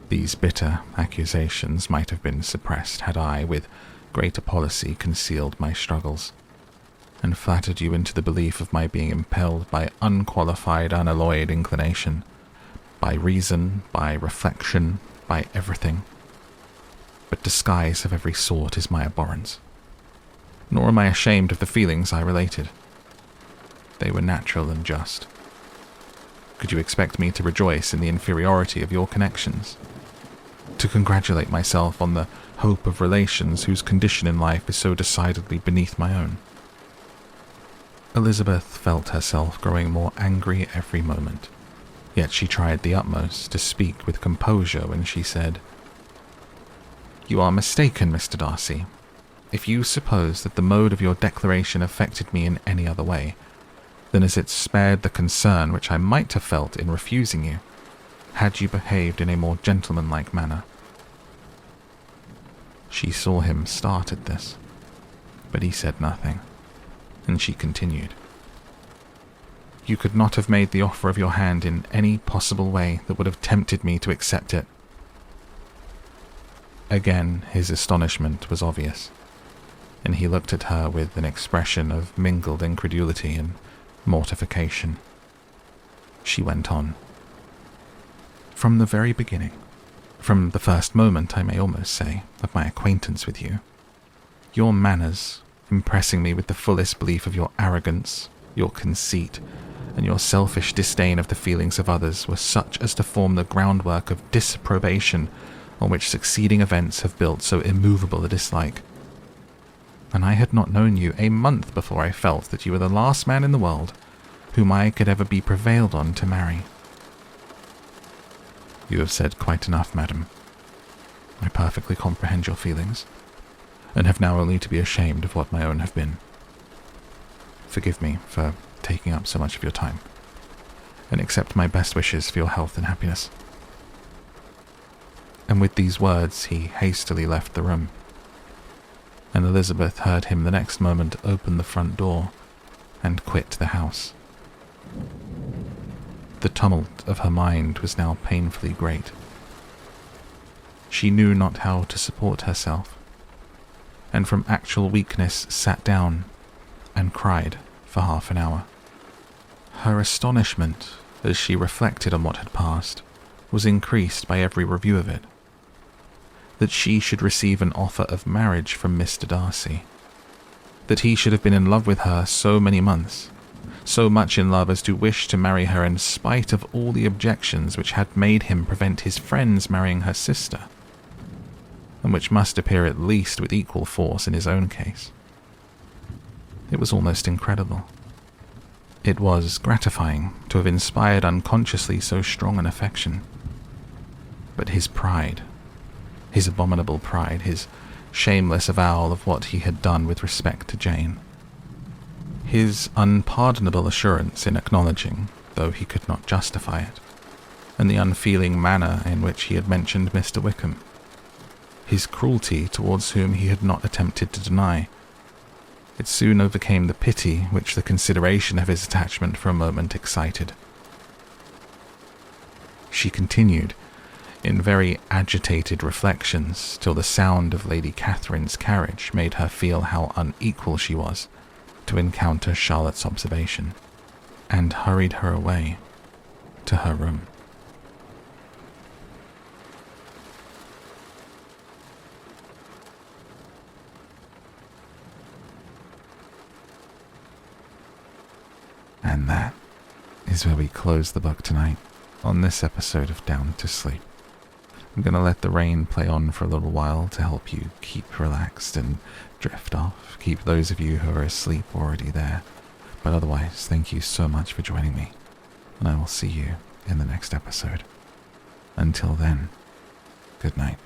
These bitter accusations might have been suppressed had I, with greater policy, concealed my struggles, and flattered you into the belief of my being impelled by unqualified, unalloyed inclination, by reason, by reflection, by everything. But disguise of every sort is my abhorrence. Nor am I ashamed of the feelings I related. They were natural and just. Could you expect me to rejoice in the inferiority of your connections? To congratulate myself on the hope of relations whose condition in life is so decidedly beneath my own?" Elizabeth felt herself growing more angry every moment, yet she tried the utmost to speak with composure when she said, "You are mistaken, Mr. Darcy. If you suppose that the mode of your declaration affected me in any other way than as it spared the concern which I might have felt in refusing you, had you behaved in a more gentlemanlike manner." She saw him start at this, but he said nothing, and she continued, "You could not have made the offer of your hand in any possible way that would have tempted me to accept it." Again his astonishment was obvious, and he looked at her with an expression of mingled incredulity and mortification. She went on, "From the very beginning, from the first moment, I may almost say, of my acquaintance with you, your manners, impressing me with the fullest belief of your arrogance, your conceit, and your selfish disdain of the feelings of others, were such as to form the groundwork of disapprobation on which succeeding events have built so immovable a dislike. And I had not known you a month before I felt that you were the last man in the world whom I could ever be prevailed on to marry." "You have said quite enough, madam. I perfectly comprehend your feelings, and have now only to be ashamed of what my own have been. Forgive me for taking up so much of your time, and accept my best wishes for your health and happiness." And with these words he hastily left the room, and Elizabeth heard him the next moment open the front door and quit the house. The tumult of her mind was now painfully great. She knew not how to support herself, and from actual weakness sat down and cried for half an hour. Her astonishment, as she reflected on what had passed, was increased by every review of it. That she should receive an offer of marriage from Mr. Darcy. That he should have been in love with her so many months, so much in love as to wish to marry her in spite of all the objections which had made him prevent his friends marrying her sister, and which must appear at least with equal force in his own case. It was almost incredible. It was gratifying to have inspired unconsciously so strong an affection. But his pride, his abominable pride, his shameless avowal of what he had done with respect to Jane, his unpardonable assurance in acknowledging, though he could not justify it, and the unfeeling manner in which he had mentioned Mr. Wickham, his cruelty towards whom he had not attempted to deny, it soon overcame the pity which the consideration of his attachment for a moment excited. She continued in very agitated reflections till the sound of Lady Catherine's carriage made her feel how unequal she was to encounter Charlotte's observation, and hurried her away to her room. And that is where we close the book tonight on this episode of Down to Sleep. I'm going to let the rain play on for a little while to help you keep relaxed and drift off, keep those of you who are asleep already there. But otherwise, thank you so much for joining me, and I will see you in the next episode. Until then, good night.